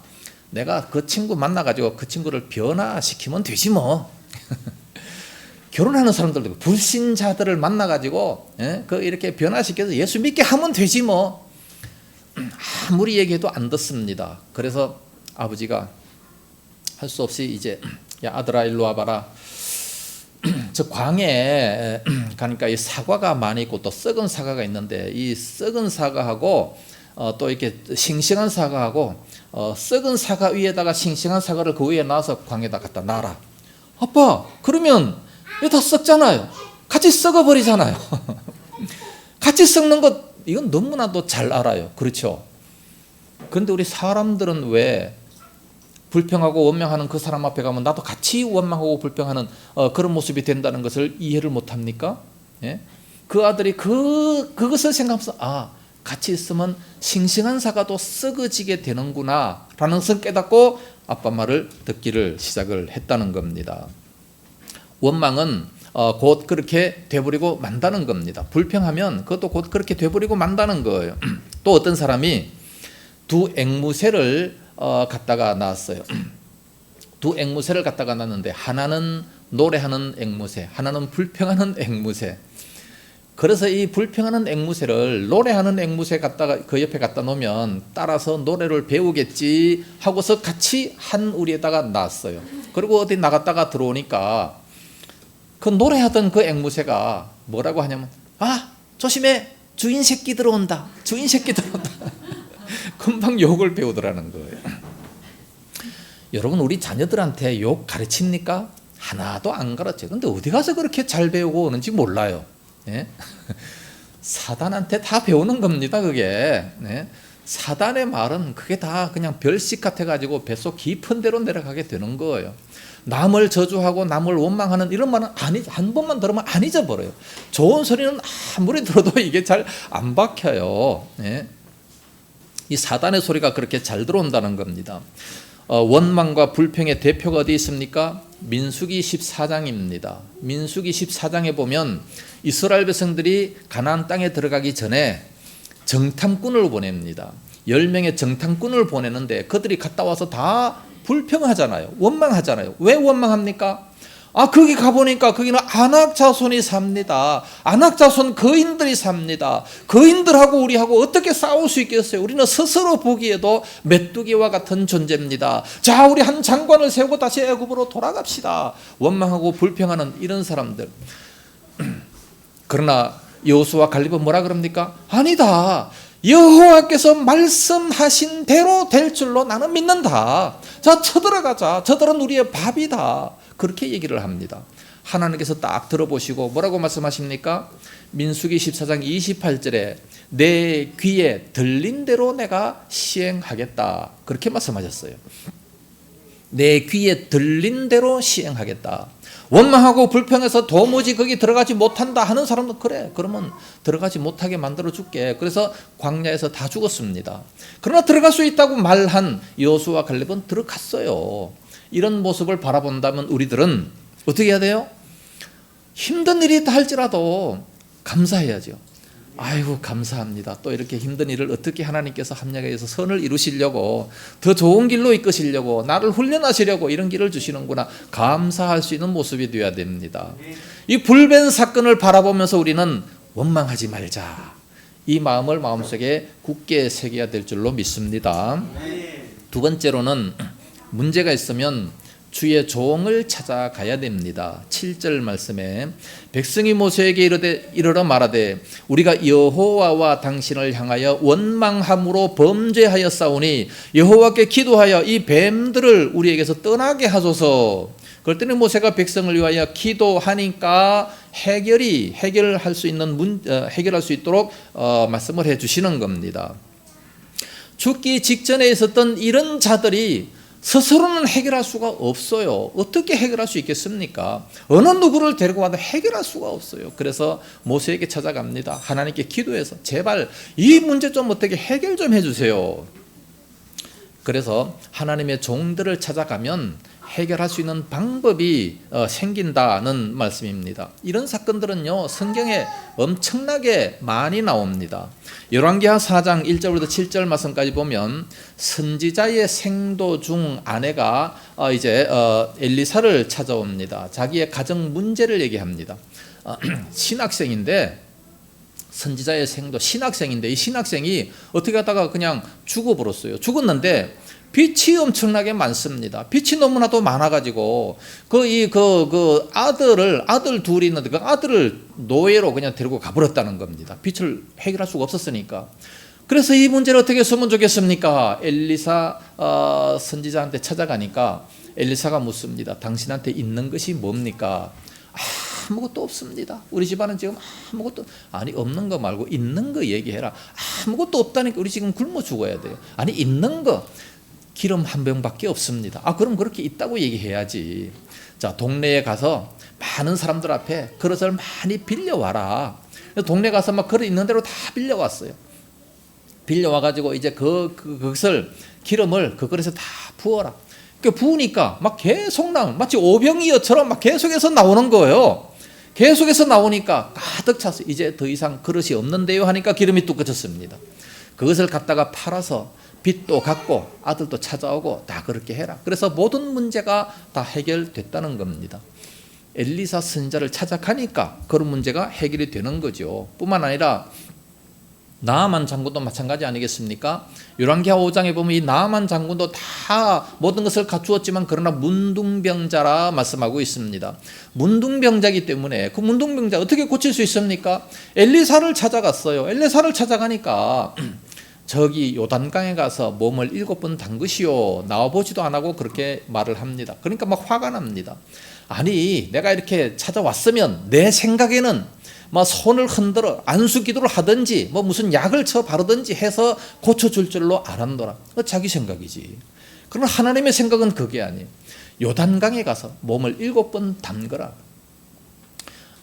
그 친구 만나가지고 그 친구를 변화시키면 되지 뭐. 결혼하는 사람들도 불신자들을 만나가지고 그 이렇게 변화시켜서 예수 믿게 하면 되지 뭐. 아무리 얘기해도 안 듣습니다. 그래서 아버지가 할 수 없이 이제 야 아들아 일로 와봐라. 저 광에 가니까 이 사과가 많이 있고 또 썩은 사과가 있는데 이 썩은 사과하고 또 이렇게 싱싱한 사과하고 썩은 사과 위에다가 싱싱한 사과를 그 위에 놔서 광에다 갖다 놔라. 아빠 그러면 이거 다 썩잖아요. 같이 썩어버리잖아요. 같이 썩는 것 이건 너무나도 잘 알아요. 그렇죠? 그런데 우리 사람들은 왜 불평하고 원망하는 그 사람 앞에 가면 나도 같이 원망하고 불평하는 그런 모습이 된다는 것을 이해를 못합니까? 예? 그 아들이 그것을 생각하면서 같이 있으면 싱싱한 사과도 썩어지게 되는구나 라는 것을 깨닫고 아빠 말을 듣기를 시작을 했다는 겁니다. 원망은 곧 그렇게 돼버리고 만다는 겁니다. 불평하면 그것도 곧 그렇게 돼버리고 만다는 거예요. 또 어떤 사람이 두 앵무새를 갖다가 낳았어요. 두 앵무새를 갖다가 낳았는데 하나는 노래하는 앵무새, 하나는 불평하는 앵무새. 그래서 이 불평하는 앵무새를 노래하는 앵무새 갖다가 그 옆에 갖다 놓으면 따라서 노래를 배우겠지 하고서 같이 한 우리에다가 놨어요. 그리고 어디 나갔다가 들어오니까 그 노래하던 그 앵무새가 뭐라고 하냐면, 아, 조심해, 주인 새끼 들어온다, 주인 새끼 들어온다. 금방 욕을 배우더라는 거예요. 여러분, 우리 자녀들한테 욕 가르칩니까? 하나도 안 가르쳐요. 근데 어디 가서 그렇게 잘 배우고 오는지 몰라요. 예? 사단한테 다 배우는 겁니다, 그게. 네? 사단의 말은 그게 다 그냥 별식 같아가지고 뱃속 깊은 데로 내려가게 되는 거예요. 남을 저주하고 남을 원망하는 이런 말은 한 번만 들으면 안 잊어버려요. 좋은 소리는 아무리 들어도 이게 잘 안 박혀요. 예? 이 사단의 소리가 그렇게 잘 들어온다는 겁니다. 원망과 불평의 대표가 어디 있습니까? 민수기 14장입니다. 민수기 14장에 보면 이스라엘 백성들이 가나안 땅에 들어가기 전에 정탐꾼을 보냅니다. 10명의 정탐꾼을 보내는데 그들이 갔다 와서 다 불평하잖아요. 원망하잖아요. 왜 원망합니까? 거기 가보니까 거기는 아낙 자손이 삽니다. 아낙 자손 거인들이 삽니다. 거인들하고 우리하고 어떻게 싸울 수 있겠어요? 우리는 스스로 보기에도 메뚜기와 같은 존재입니다. 자, 우리 한 장관을 세우고 다시 애굽으로 돌아갑시다. 원망하고 불평하는 이런 사람들. 그러나 여호수아 갈렙은 뭐라 그럽니까? 아니다. 여호와께서 말씀하신 대로 될 줄로 나는 믿는다. 자, 쳐들어가자. 저들은 우리의 밥이다. 그렇게 얘기를 합니다. 하나님께서 딱 들어보시고 뭐라고 말씀하십니까? 민수기 14장 28절에 내 귀에 들린 대로 내가 시행하겠다. 그렇게 말씀하셨어요. 내 귀에 들린 대로 시행하겠다. 원망하고 불평해서 도무지 거기 들어가지 못한다 하는 사람도 그래, 그러면 들어가지 못하게 만들어 줄게. 그래서 광야에서 다 죽었습니다. 그러나 들어갈 수 있다고 말한 여호수아 갈렙은 들어갔어요. 이런 모습을 바라본다면 우리들은 어떻게 해야 돼요? 힘든 일이 있다 할지라도 감사해야죠. 아이고 감사합니다. 또 이렇게 힘든 일을 어떻게 하나님께서 합력해서 선을 이루시려고, 더 좋은 길로 이끄시려고, 나를 훈련하시려고 이런 길을 주시는구나, 감사할 수 있는 모습이 되어야 됩니다. 이 불변 사건을 바라보면서 우리는 원망하지 말자, 이 마음을 마음속에 굳게 새겨야 될 줄로 믿습니다. 두 번째로는 문제가 있으면 주의 종을 찾아가야 됩니다. 7절 말씀에 백성이 모세에게 이르러 말하되 우리가 여호와와 당신을 향하여 원망함으로 범죄하였사오니 여호와께 기도하여 이 뱀들을 우리에게서 떠나게 하소서. 그럴 때는 모세가 백성을 위하여 기도하니까 해결할 수 있도록 말씀을 해주시는 겁니다. 죽기 직전에 있었던 이런 자들이 스스로는 해결할 수가 없어요. 어떻게 해결할 수 있겠습니까? 어느 누구를 데리고 와도 해결할 수가 없어요. 그래서 모세에게 찾아갑니다. 하나님께 기도해서 제발 이 문제 좀 어떻게 해결 좀 해주세요. 그래서 하나님의 종들을 찾아가면 해결할 수 있는 방법이 생긴다는 말씀입니다. 이런 사건들은요, 성경에 엄청나게 많이 나옵니다. 열왕기하 4장 1절부터 7절 말씀까지 보면 선지자의 생도 중 아내가 이제 엘리사를 찾아옵니다. 자기의 가정 문제를 얘기합니다. 신학생인데, 선지자의 생도 신학생인데, 이 신학생이 어떻게 하다가 그냥 죽어버렸어요. 죽었는데 빚이 엄청나게 많습니다. 빚이 너무나도 많아가지고 아들 둘이 있는데 그 아들을 노예로 그냥 데리고 가버렸다는 겁니다. 빚을 해결할 수가 없었으니까. 그래서 이 문제를 어떻게 쓰면 좋겠습니까? 엘리사 선지자한테 찾아가니까 엘리사가 묻습니다. 당신한테 있는 것이 뭡니까? 아무것도 없습니다. 우리 집안은 지금 아무것도, 아니 없는 거 말고 있는 거 얘기해라. 아무것도 없다니까 우리 지금 굶어 죽어야 돼요. 아니 있는 거 기름 한 병밖에 없습니다. 그럼 그렇게 있다고 얘기해야지. 자, 동네에 가서 많은 사람들 앞에 그릇을 많이 빌려와라. 동네 가서 막 그릇 있는 대로 다 빌려왔어요. 빌려와가지고 이제 그것을 기름을 그 그릇에 다 부어라. 그 부으니까 막 계속 마치 오병이어처럼 막 계속해서 나오는 거예요. 계속해서 나오니까 가득 차서 이제 더 이상 그릇이 없는데요 하니까 기름이 뚝 꺼졌습니다. 그것을 갖다가 팔아서 빚도 갚고 아들도 찾아오고 다 그렇게 해라. 그래서 모든 문제가 다 해결됐다는 겁니다. 엘리사 선지자를 찾아가니까 그런 문제가 해결이 되는 거죠. 뿐만 아니라 나아만 장군도 마찬가지 아니겠습니까? 열왕기하 5장에 보면 이 나아만 장군도 다 모든 것을 갖추었지만 그러나 문둥병자라 말씀하고 있습니다. 문둥병자이기 때문에 그 문둥병자 어떻게 고칠 수 있습니까? 엘리사를 찾아갔어요. 엘리사를 찾아가니까 저기 요단강에 가서 몸을 7번 담그시오. 나와보지도 안 하고 그렇게 말을 합니다. 그러니까 막 화가 납니다. 아니 내가 이렇게 찾아왔으면 내 생각에는 뭐 손을 흔들어 안수기도를 하든지 뭐 무슨 약을 쳐 바르든지 해서 고쳐줄 줄로 알았노라. 자기 생각이지. 그러나 하나님의 생각은 그게 아니에요. 요단강에 가서 몸을 7번 담그라.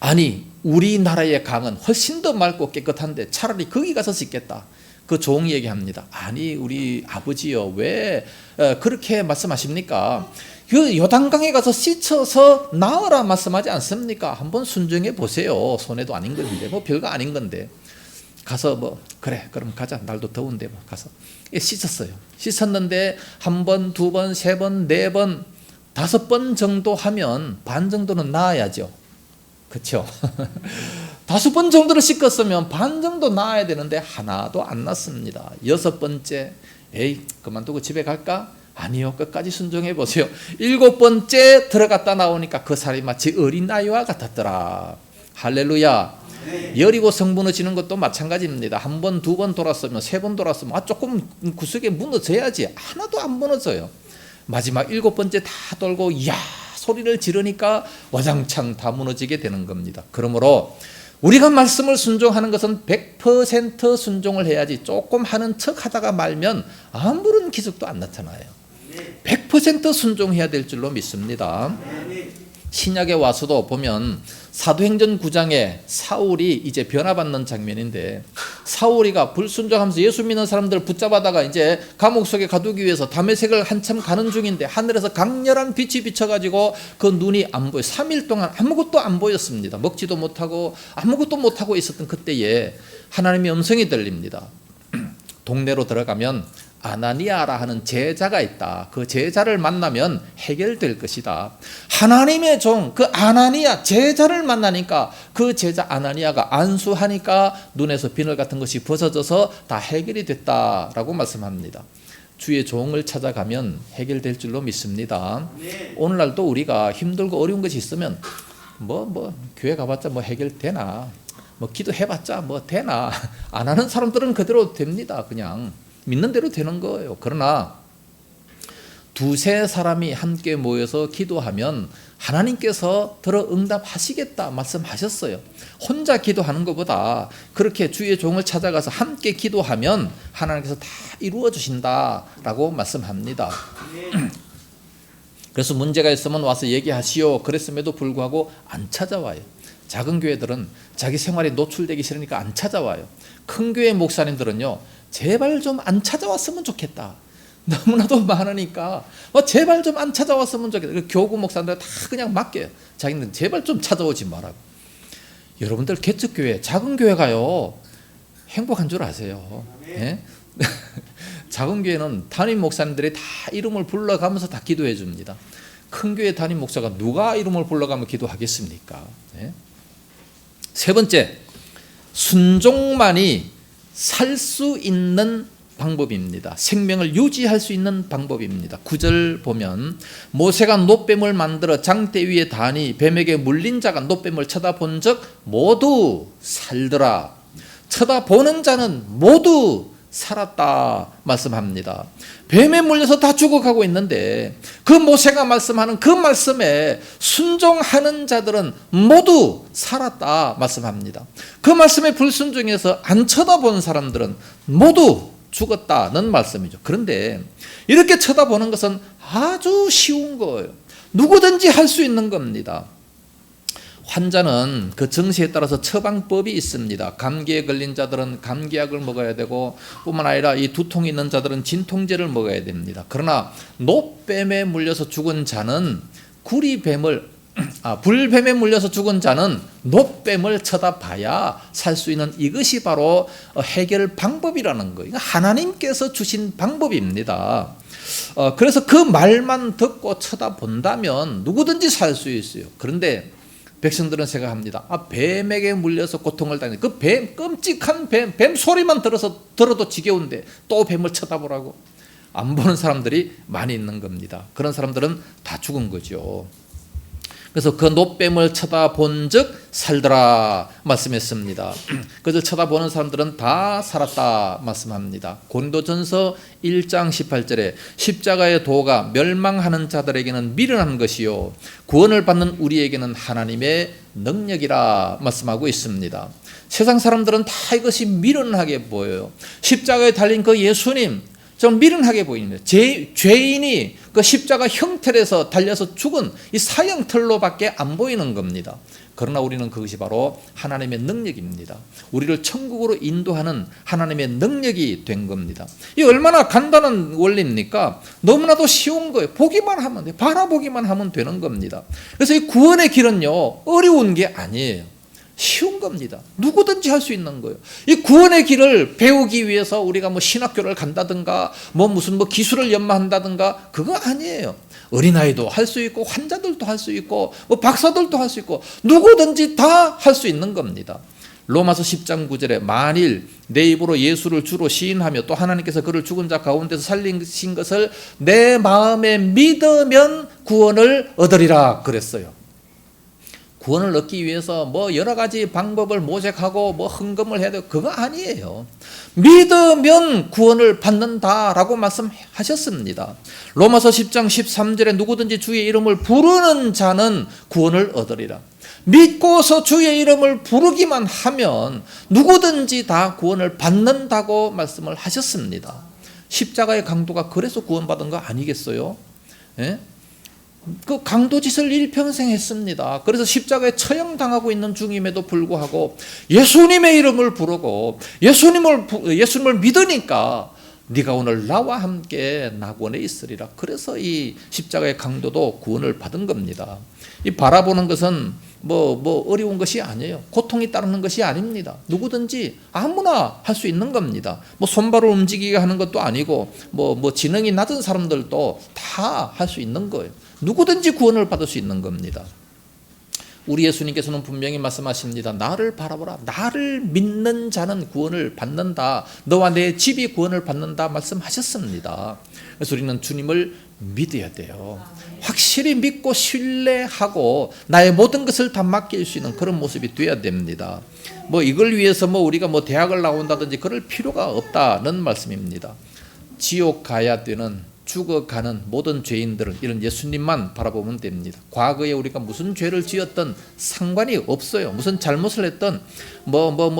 아니 우리나라의 강은 훨씬 더 맑고 깨끗한데 차라리 거기 가서 씻겠다. 그 종이 얘기합니다. 아니 우리 아버지요 왜 그렇게 말씀하십니까? 그 요단강에 가서 씻어서 나으라 말씀하지 않습니까? 한번 순종해 보세요. 손해도 아닌 건데 뭐 별거 아닌 건데 가서 뭐 그래 그럼 가자. 날도 더운데 뭐 가서 씻었어요. 씻었는데 한 번, 두 번, 세 번, 네 번, 5번 정도 하면 반 정도는 나아야죠. 그렇죠? 5번 정도를 씻었으면 반 정도 나아야 되는데 하나도 안 났습니다. 6번째 에이 그만두고 집에 갈까? 아니요 끝까지 순종해 보세요. 7번째 들어갔다 나오니까 그 사람이 마치 어린아이와 같았더라. 할렐루야. 여리고 성 무너지는 것도 마찬가지입니다. 한 번, 두 번 돌았으면 3번 돌았으면 조금 구석에 무너져야지. 하나도 안 무너져요. 마지막 7번째 다 돌고 이야 소리를 지르니까 와장창 다 무너지게 되는 겁니다. 그러므로 우리가 말씀을 순종하는 것은 100% 순종을 해야지 조금 하는 척 하다가 말면 아무런 기적도 안 나타나요. 100% 순종해야 될 줄로 믿습니다. 신약에 와서도 보면 사도행전 9장에 사울이 이제 변화받는 장면인데 사울이가 불순종하면서 예수 믿는 사람들을 붙잡아다가 이제 감옥 속에 가두기 위해서 다메섹을 한참 가는 중인데 하늘에서 강렬한 빛이 비쳐가지고 그 눈이 안 보여. 3일 동안 아무것도 안 보였습니다. 먹지도 못하고 아무것도 못하고 있었던 그때에 하나님의 음성이 들립니다. 동네로 들어가면 아나니아라 하는 제자가 있다. 그 제자를 만나면 해결될 것이다. 하나님의 종 그 아나니아 제자를 만나니까 그 제자 아나니아가 안수하니까 눈에서 비늘 같은 것이 벗어져서 다 해결이 됐다라고 말씀합니다. 주의 종을 찾아가면 해결될 줄로 믿습니다. 오늘날도 우리가 힘들고 어려운 것이 있으면 뭐 교회 가봤자 뭐 해결되나, 뭐 기도해봤자 뭐 되나, 안 하는 사람들은 그대로 됩니다. 그냥 믿는 대로 되는 거예요. 그러나 두세 사람이 함께 모여서 기도하면 하나님께서 들어 응답하시겠다 말씀하셨어요. 혼자 기도하는 것보다 그렇게 주의 종을 찾아가서 함께 기도하면 하나님께서 다 이루어 주신다라고 말씀합니다. 그래서 문제가 있으면 와서 얘기하시오. 그랬음에도 불구하고 안 찾아와요. 작은 교회들은 자기 생활에 노출되기 싫으니까 안 찾아와요. 큰 교회 목사님들은요, 제발 좀 안 찾아왔으면 좋겠다. 너무나도 많으니까 제발 좀 안 찾아왔으면 좋겠다. 교구 목사님들 다 그냥 맡겨요. 자기는 제발 좀 찾아오지 말라고. 여러분들 개척교회, 작은 교회 가요. 행복한 줄 아세요. 예? 작은 교회는 담임 목사님들이 다 이름을 불러가면서 다 기도해 줍니다. 큰 교회 담임 목사가 누가 이름을 불러가며 기도하겠습니까? 예? 세 번째, 순종만이 살 수 있는 방법입니다. 생명을 유지할 수 있는 방법입니다. 9절 보면 모세가 놋뱀을 만들어 장대 위에 다니 뱀에게 물린 자가 놋뱀을 쳐다본 적 모두 살더라. 쳐다보는 자는 모두 살았다 말씀합니다. 뱀에 물려서 다 죽어가고 있는데 그 모세가 말씀하는 그 말씀에 순종하는 자들은 모두 살았다 말씀합니다. 그 말씀에 불순종해서 안 쳐다본 사람들은 모두 죽었다는 말씀이죠. 그런데 이렇게 쳐다보는 것은 아주 쉬운 거예요. 누구든지 할 수 있는 겁니다. 환자는 그 증세에 따라서 처방법이 있습니다. 감기에 걸린 자들은 감기약을 먹어야 되고 뿐만 아니라 이 두통이 있는 자들은 진통제를 먹어야 됩니다. 그러나 놋뱀에 물려서 죽은 자는 불뱀에 물려서 죽은 자는 놋뱀을 쳐다봐야 살 수 있는, 이것이 바로 해결 방법이라는 거예요. 하나님께서 주신 방법입니다. 그래서 그 말만 듣고 쳐다본다면 누구든지 살 수 있어요. 그런데 백성들은 생각합니다. 뱀에게 물려서 고통을 당해. 그 뱀, 끔찍한 뱀 소리만 들어도 지겨운데 또 뱀을 쳐다보라고. 안 보는 사람들이 많이 있는 겁니다. 그런 사람들은 다 죽은 거죠. 그래서 그 노뱀을 쳐다본 즉 살더라 말씀했습니다. 그것을 쳐다보는 사람들은 다 살았다 말씀합니다. 고린도전서 1장 18절에 십자가의 도가 멸망하는 자들에게는 미련한 것이요 구원을 받는 우리에게는 하나님의 능력이라 말씀하고 있습니다. 세상 사람들은 다 이것이 미련하게 보여요. 십자가에 달린 그 예수님 좀 미련하게 보입니다. 죄인이 그 십자가 형틀에서 달려서 죽은 이 사형틀로밖에 안 보이는 겁니다. 그러나 우리는 그것이 바로 하나님의 능력입니다. 우리를 천국으로 인도하는 하나님의 능력이 된 겁니다. 이 얼마나 간단한 원리입니까? 너무나도 쉬운 거예요. 보기만 하면 돼요. 바라보기만 하면 되는 겁니다. 그래서 이 구원의 길은요, 어려운 게 아니에요. 쉬운 겁니다. 누구든지 할 수 있는 거예요. 이 구원의 길을 배우기 위해서 우리가 신학교를 간다든가 무슨 기술을 연마한다든가 그거 아니에요. 어린아이도 할 수 있고 환자들도 할 수 있고 박사들도 할 수 있고 누구든지 다 할 수 있는 겁니다. 로마서 10장 9절에 만일 내 입으로 예수를 주로 시인하며 또 하나님께서 그를 죽은 자 가운데서 살리신 것을 내 마음에 믿으면 구원을 얻으리라 그랬어요. 구원을 얻기 위해서 여러 가지 방법을 모색하고 흥금을 해야 되고 그거 아니에요. 믿으면 구원을 받는다라고 말씀하셨습니다. 로마서 10장 13절에 누구든지 주의 이름을 부르는 자는 구원을 얻으리라. 믿고서 주의 이름을 부르기만 하면 누구든지 다 구원을 받는다고 말씀을 하셨습니다. 십자가의 강도가 그래서 구원받은 거 아니겠어요? 예? 그 강도짓을 일평생 했습니다. 그래서 십자가에 처형당하고 있는 중임에도 불구하고 예수님의 이름을 부르고 예수님을 믿으니까 네가 오늘 나와 함께 낙원에 있으리라. 그래서 이 십자가의 강도도 구원을 받은 겁니다. 이 바라보는 것은 어려운 것이 아니에요. 고통이 따르는 것이 아닙니다. 누구든지 아무나 할 수 있는 겁니다. 손발을 움직이게 하는 것도 아니고 지능이 낮은 사람들도 다 할 수 있는 거예요. 누구든지 구원을 받을 수 있는 겁니다. 우리 예수님께서는 분명히 말씀하십니다. 나를 바라보라. 나를 믿는 자는 구원을 받는다. 너와 내 집이 구원을 받는다 말씀하셨습니다. 그래서 우리는 주님을 믿어야 돼요. 확실히 믿고 신뢰하고 나의 모든 것을 다 맡길 수 있는 그런 모습이 되어야 됩니다. 이걸 위해서 우리가 대학을 나온다든지 그럴 필요가 없다는 말씀입니다. 지옥 가야 되는 죽어가는 모든 죄인들은 이런 예수님만 바라보면 됩니다. 과거에 우리가 무슨 죄를 지었던 상관이 없어요. 무슨 잘못을 했던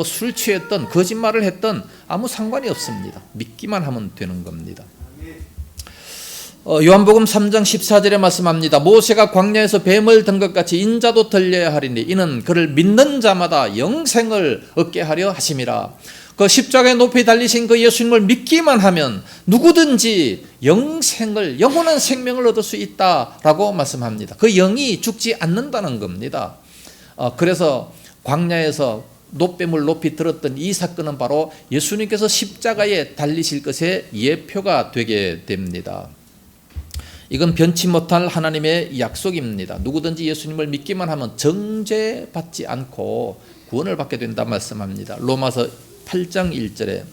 술 취했던 거짓말을 했던 아무 상관이 없습니다. 믿기만 하면 되는 겁니다. 요한복음 3장 14절에 말씀합니다. 모세가 광야에서 뱀을 든 것 같이 인자도 들려야 하리니 이는 그를 믿는 자마다 영생을 얻게 하려 하심이라. 그 십자가에 높이 달리신 그 예수님을 믿기만 하면 누구든지 영원한 생명을 얻을 수 있다라고 말씀합니다. 그 영이 죽지 않는다는 겁니다. 그래서 광야에서 노뱀을 높이 들었던 이 사건은 바로 예수님께서 십자가에 달리실 것의 예표가 되게 됩니다. 이건 변치 못할 하나님의 약속입니다. 누구든지 예수님을 믿기만 하면 정죄받지 않고 구원을 받게 된다 말씀합니다. 로마서 8장 1절에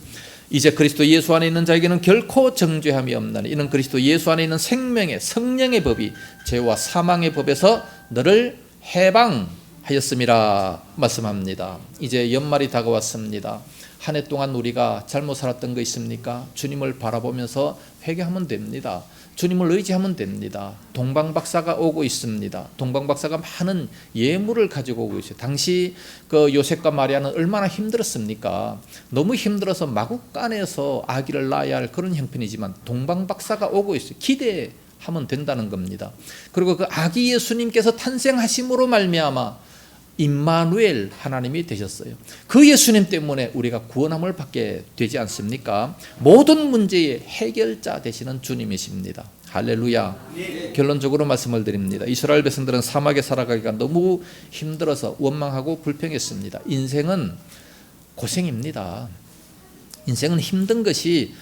이제 그리스도 예수 안에 있는 자에게는 결코 정죄함이 없나니 이는 그리스도 예수 안에 있는 생명의 성령의 법이 죄와 사망의 법에서 너를 해방하였음이라 말씀합니다. 이제 연말이 다가왔습니다. 한 해 동안 우리가 잘못 살았던 거 있습니까? 주님을 바라보면서 회개하면 됩니다. 주님을 의지하면 됩니다. 동방박사가 오고 있습니다. 동방박사가 많은 예물을 가지고 오고 있어요. 당시 그 요셉과 마리아는 얼마나 힘들었습니까? 너무 힘들어서 마국간에서 아기를 낳아야 할 그런 형편이지만 동방박사가 오고 있어요. 기대하면 된다는 겁니다. 그리고 그 아기 예수님께서 탄생하심으로 말미암아 임마누엘 하나님이 되셨어요. 그 예수님 때문에 우리가 구원함을 받게 되지 않습니까? 모든 문제의 해결자 되시는 주님이십니다. 할렐루야. 결론적으로 말씀을 드립니다. 이스라엘 백성들은 사막에 살아가기가 너무 힘들어서 원망하고 불평했습니다. 인생은 고생입니다. 인생은 힘든 것이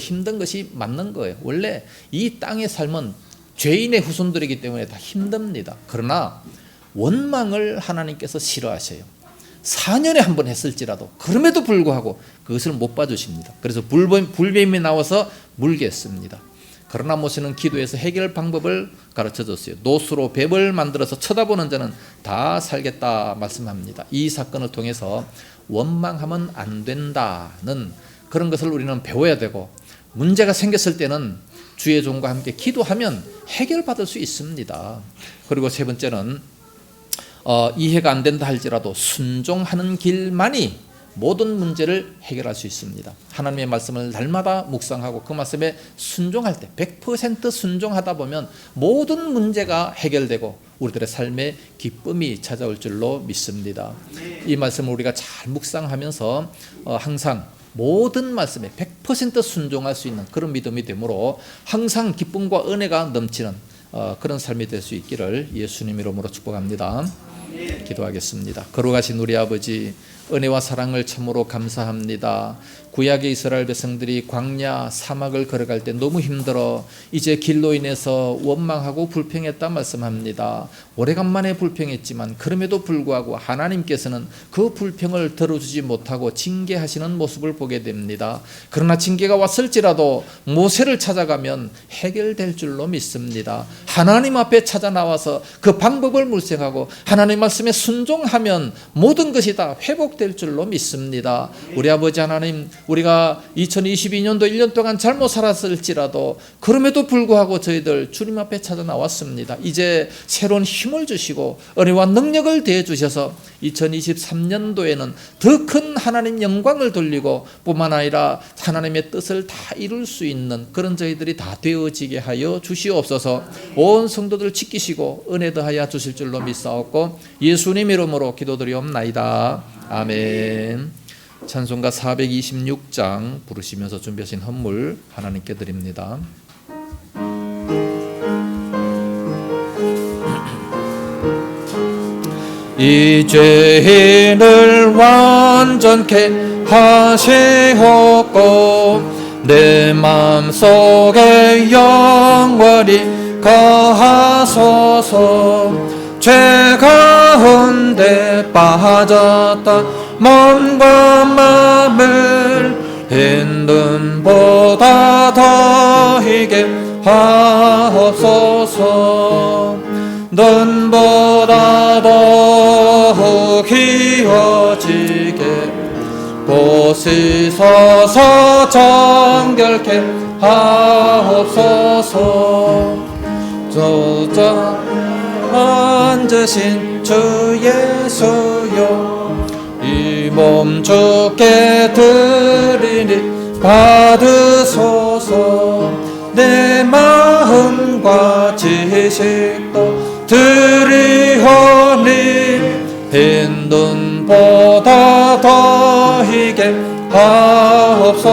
힘든 것이 맞는 거예요. 원래 이 땅의 삶은 죄인의 후손들이기 때문에 다 힘듭니다. 그러나 원망을 하나님께서 싫어하셔요. 4년에 한 번 했을지라도 그럼에도 불구하고 그것을 못 봐주십니다. 그래서 불뱀이 나와서 물게 했습니다. 그러나 모세는 기도해서 해결 방법을 가르쳐줬어요. 노수로 뱀을 만들어서 쳐다보는 자는 다 살겠다 말씀합니다. 이 사건을 통해서 원망하면 안 된다는 그런 것을 우리는 배워야 되고, 문제가 생겼을 때는 주의 종과 함께 기도하면 해결받을 수 있습니다. 그리고 세 번째는 이해가 안 된다 할지라도 순종하는 길만이 모든 문제를 해결할 수 있습니다. 하나님의 말씀을 날마다 묵상하고 그 말씀에 순종할 때 100% 순종하다 보면 모든 문제가 해결되고 우리들의 삶에 기쁨이 찾아올 줄로 믿습니다. 이 말씀을 우리가 잘 묵상하면서 항상 모든 말씀에 100% 순종할 수 있는 그런 믿음이 되므로 항상 기쁨과 은혜가 넘치는 그런 삶이 될 수 있기를 예수님 이름으로 축복합니다. 기도하겠습니다. 거룩하신 우리 아버지, 은혜와 사랑을 참으로 감사합니다. 구약의 이스라엘 백성들이 광야 사막을 걸어갈 때 너무 힘들어 이제 길로 인해서 원망하고 불평했다 말씀합니다. 오래간만에 불평했지만 그럼에도 불구하고 하나님께서는 그 불평을 들어주지 못하고 징계하시는 모습을 보게 됩니다. 그러나 징계가 왔을지라도 모세를 찾아가면 해결될 줄로 믿습니다. 하나님 앞에 찾아 나와서 그 방법을 물색하고 하나님 말씀에 순종하면 모든 것이 다 회복될 줄로 믿습니다. 우리 아버지 하나님, 우리가 2022년도 1년 동안 잘못 살았을지라도 그럼에도 불구하고 저희들 주님 앞에 찾아 나왔습니다. 이제 새로운 힘을 주시고 은혜와 능력을 대해 주셔서 2023년도에는 더 큰 하나님 영광을 돌리고 뿐만 아니라 하나님의 뜻을 다 이룰 수 있는 그런 저희들이 다 되어지게 하여 주시옵소서. 온 성도들 지키시고 은혜 더하여 주실 줄로 믿사옵고 예수님 이름으로 기도드리옵나이다. 아멘. 찬송가 426장 부르시면서 준비하신 헌물 하나님께 드립니다. 이 죄인을 완전케 하시옵고 내 마음속에 영원히 거하소서. 죄 가운데 빠졌다 몸과 마음을 힘듦보다 더히게 하옵소서. 눈보다 더욱 희어지게 보시소서. 정결케 하옵소서. 저자 앉으신 주 예수여, 이 몸 주께 드리니 받으소서. 내 마음과 지식도 드리오니 빈눈보다 더히게 하옵소서.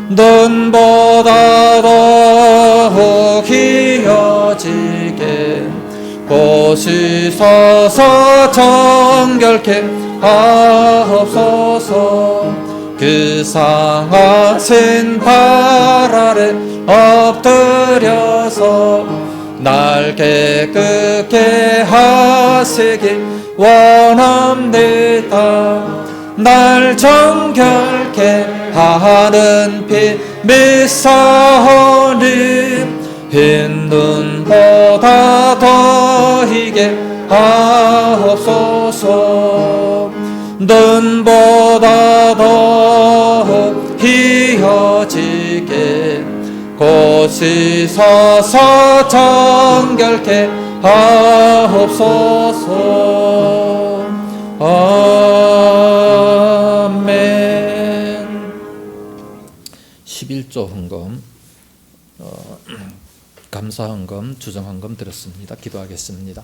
눈보다 더욱 희어지게 보시소서. 정결케 하옵소서. 그 상하신 발 아래 엎드려서 날 깨끗게 하시기 원합니다. 날 정결케 하는 피 믿사오니 흰눈보다 더히게 하옵소서. 눈보다 더욱 희어지게 고시소서. 정결케 하옵소서. 아멘. 11조 헌금, 감사헌금, 주정헌금 드렸습니다. 기도하겠습니다.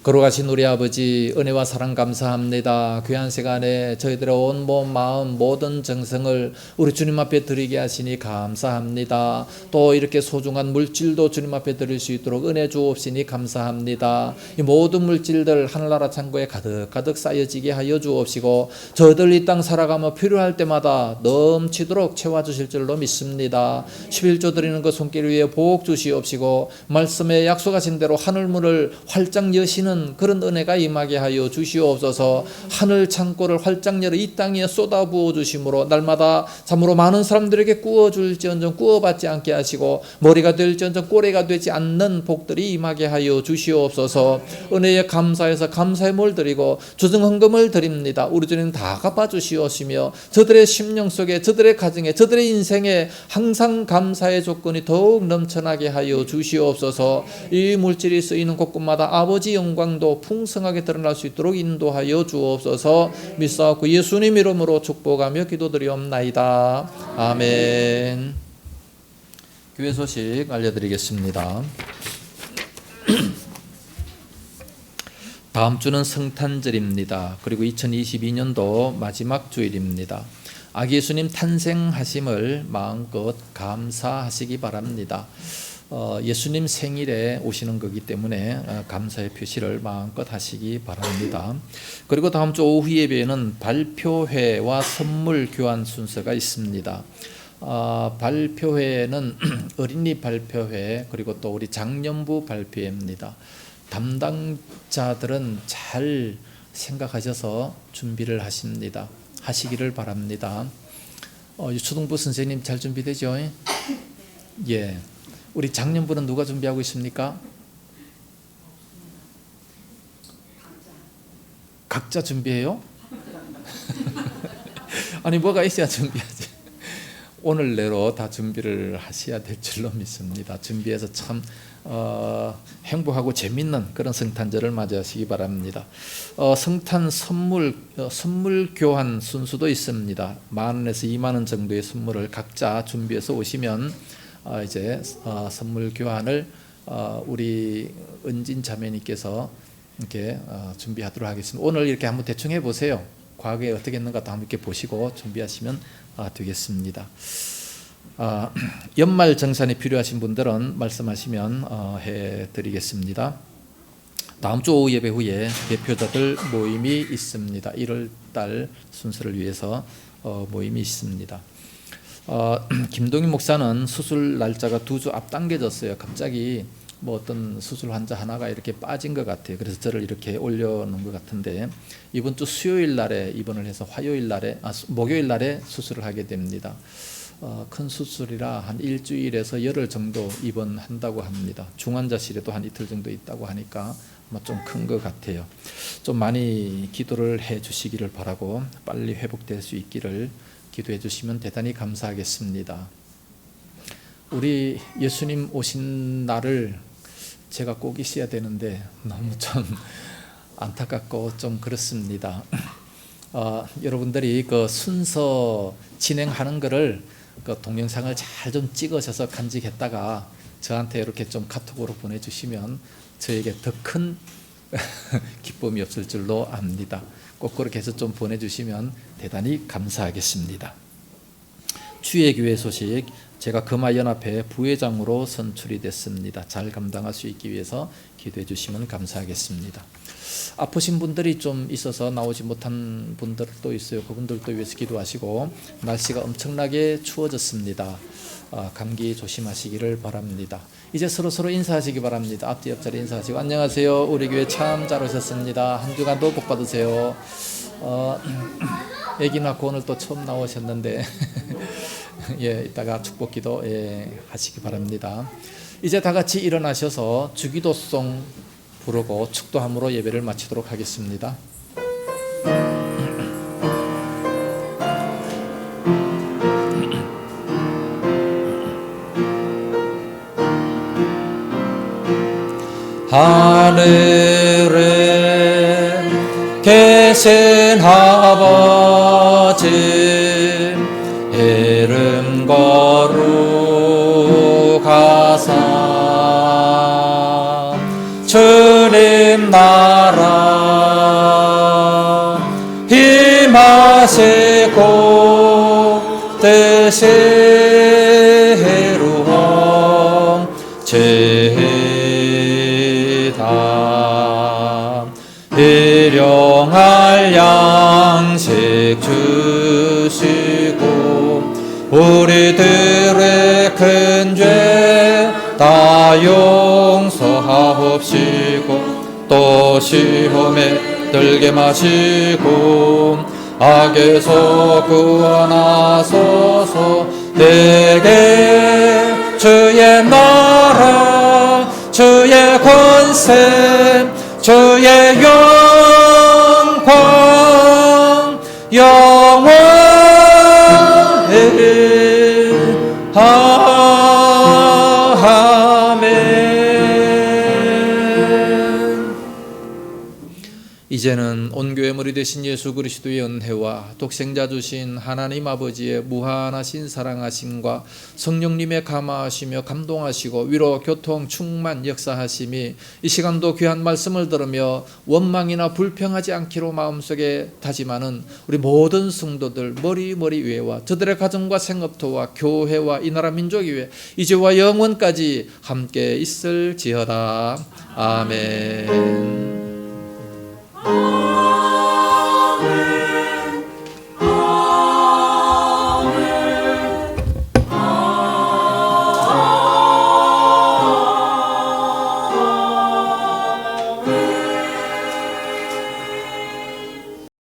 걸어가신 우리 아버지 은혜와 사랑 감사합니다. 귀한 시간에 저희들의 온 몸 마음 모든 정성을 우리 주님 앞에 드리게 하시니 감사합니다. 또 이렇게 소중한 물질도 주님 앞에 드릴 수 있도록 은혜 주옵시니 감사합니다. 이 모든 물질들 하늘나라 창고에 가득 쌓여지게 하여 주옵시고 저희들 이 땅 살아가며 필요할 때마다 넘치도록 채워주실 줄로 믿습니다. 11조 드리는 그 손길 위에 복 주시옵시고 말씀에 약속하신 대로 하늘문을 활짝 여시는 그런 은혜가 임하게 하여 주시옵소서. 하늘 창고를 활짝 열어 이 땅에 쏟아부어 주심으로 날마다 참으로 많은 사람들에게 구워줄지언정 구워받지 않게 하시고 머리가 될지언정 꼬리가 되지 않는 복들이 임하게 하여 주시옵소서. 은혜에 감사해서 감사의 물 드리고 주승헌금을 드립니다. 우리 주님 다 갚아주시옵시며 저들의 심령 속에 저들의 가정에 저들의 인생에 항상 감사의 조건이 더욱 넘쳐나게 하여 주시옵소서. 이 물질이 쓰이는 곳곳마다 아버지 영광도 풍성하게 드러날 수 있도록 인도하여 주옵소서. 믿사옵고 예수님 이름으로 축복하며 기도드리옵나이다. 아멘. 교회 소식 알려드리겠습니다. 다음 주는 성탄절입니다. 그리고 2022년도 마지막 주일입니다. 아기 예수님 탄생하심을 마음껏 감사하시기 바랍니다. 예수님 생일에 오시는 거기 때문에 감사의 표시를 마음껏 하시기 바랍니다. 그리고 다음 주 오후 예배에는 발표회와 선물 교환 순서가 있습니다. 발표회는 어린이 발표회 그리고 또 우리 장년부 발표회입니다. 담당자들은 잘 생각하셔서 준비를 하시기를 바랍니다. 초등부 선생님 잘 준비되죠? 예. 우리 장년부는 누가 준비하고 있습니까? 각자 준비해요? 아니 뭐가 있어야 준비하지. 오늘 내로 다 준비를 하셔야 될 줄로 믿습니다. 준비해서 참 행복하고 재밌는 그런 성탄절을 맞이하시기 바랍니다. 성탄 선물 교환 순수도 있습니다. 10,000원에서 20,000원 정도의 선물을 각자 준비해서 오시면 이제 선물 교환을 우리 은진 자매님께서 이렇게 준비하도록 하겠습니다. 오늘 이렇게 한번 대충 해보세요. 과거에 어떻게 했는가 한번 이렇게 보시고 준비하시면 되겠습니다. 연말 정산이 필요하신 분들은 말씀하시면 해드리겠습니다. 다음 주 오후 예배 후에 대표자들 모임이 있습니다. 1월달 순서를 위해서 모임이 있습니다. 김동희 목사는 수술 날짜가 2주 앞당겨졌어요. 갑자기 뭐 어떤 수술 환자 하나가 이렇게 빠진 것 같아요. 그래서 저를 이렇게 올려놓은 것 같은데 이번 주 수요일 날에 입원을 해서 목요일 날에 수술을 하게 됩니다. 큰 수술이라 한 일주일에서 열흘 정도 입원한다고 합니다. 중환자실에도 한 이틀 정도 있다고 하니까 좀 큰 것 같아요. 좀 많이 기도를 해 주시기를 바라고 빨리 회복될 수 있기를 기도해 주시면 대단히 감사하겠습니다. 우리 예수님 오신 날을 제가 꼭 있어야 되는데 너무 좀 안타깝고 좀 그렇습니다. 여러분들이 그 순서 진행하는 거를 그 동영상을 잘 좀 찍으셔서 간직했다가 저한테 이렇게 좀 카톡으로 보내주시면 저에게 더 큰 기쁨이 없을 줄로 압니다. 꼭 그렇게 해서 좀 보내주시면 대단히 감사하겠습니다. 추예교회 소식, 제가 금화연합회 부회장으로 선출이 됐습니다. 잘 감당할 수 있기 위해서 기도해 주시면 감사하겠습니다. 아프신 분들이 좀 있어서 나오지 못한 분들도 있어요. 그분들도 위해서 기도하시고, 날씨가 엄청나게 추워졌습니다. 감기 조심하시기를 바랍니다. 이제 서로 인사하시기 바랍니다. 앞뒤 옆자리 인사하시고, 안녕하세요. 우리 교회 참 잘 오셨습니다. 한 주간도 복 받으세요. 아기 낳고 오늘 또 처음 나오셨는데 예, 이따가 축복기도 하시기 바랍니다. 이제 다 같이 일어나셔서 주기도송 부르고 축도함으로 예배를 마치도록 하겠습니다. 하늘에 계신 아버지 이름 거룩하사 주님 나 하시고 뜻이 이루어 지다. 일용할 양식 주시고 우리들의 큰 죄 다 용서하옵시고 또 시험에 들게 마시고 악에서 구원하소서. 내게 주의 나라 주의 권세 주의 영광 영원히 아멘. 이제는 온 교회 머리 되신 예수 그리스도의 은혜와 독생자 주신 하나님 아버지의 무한하신 사랑하심과 성령님의 감화하시며 감동하시고 위로 교통 충만 역사하심이 이 시간도 귀한 말씀을 들으며 원망이나 불평하지 않기로 마음속에 다짐하는 우리 모든 성도들 머리 위에와 저들의 가정과 생업토와 교회와 이 나라 민족 위에 이제와 영원까지 함께 있을지어다. 아멘.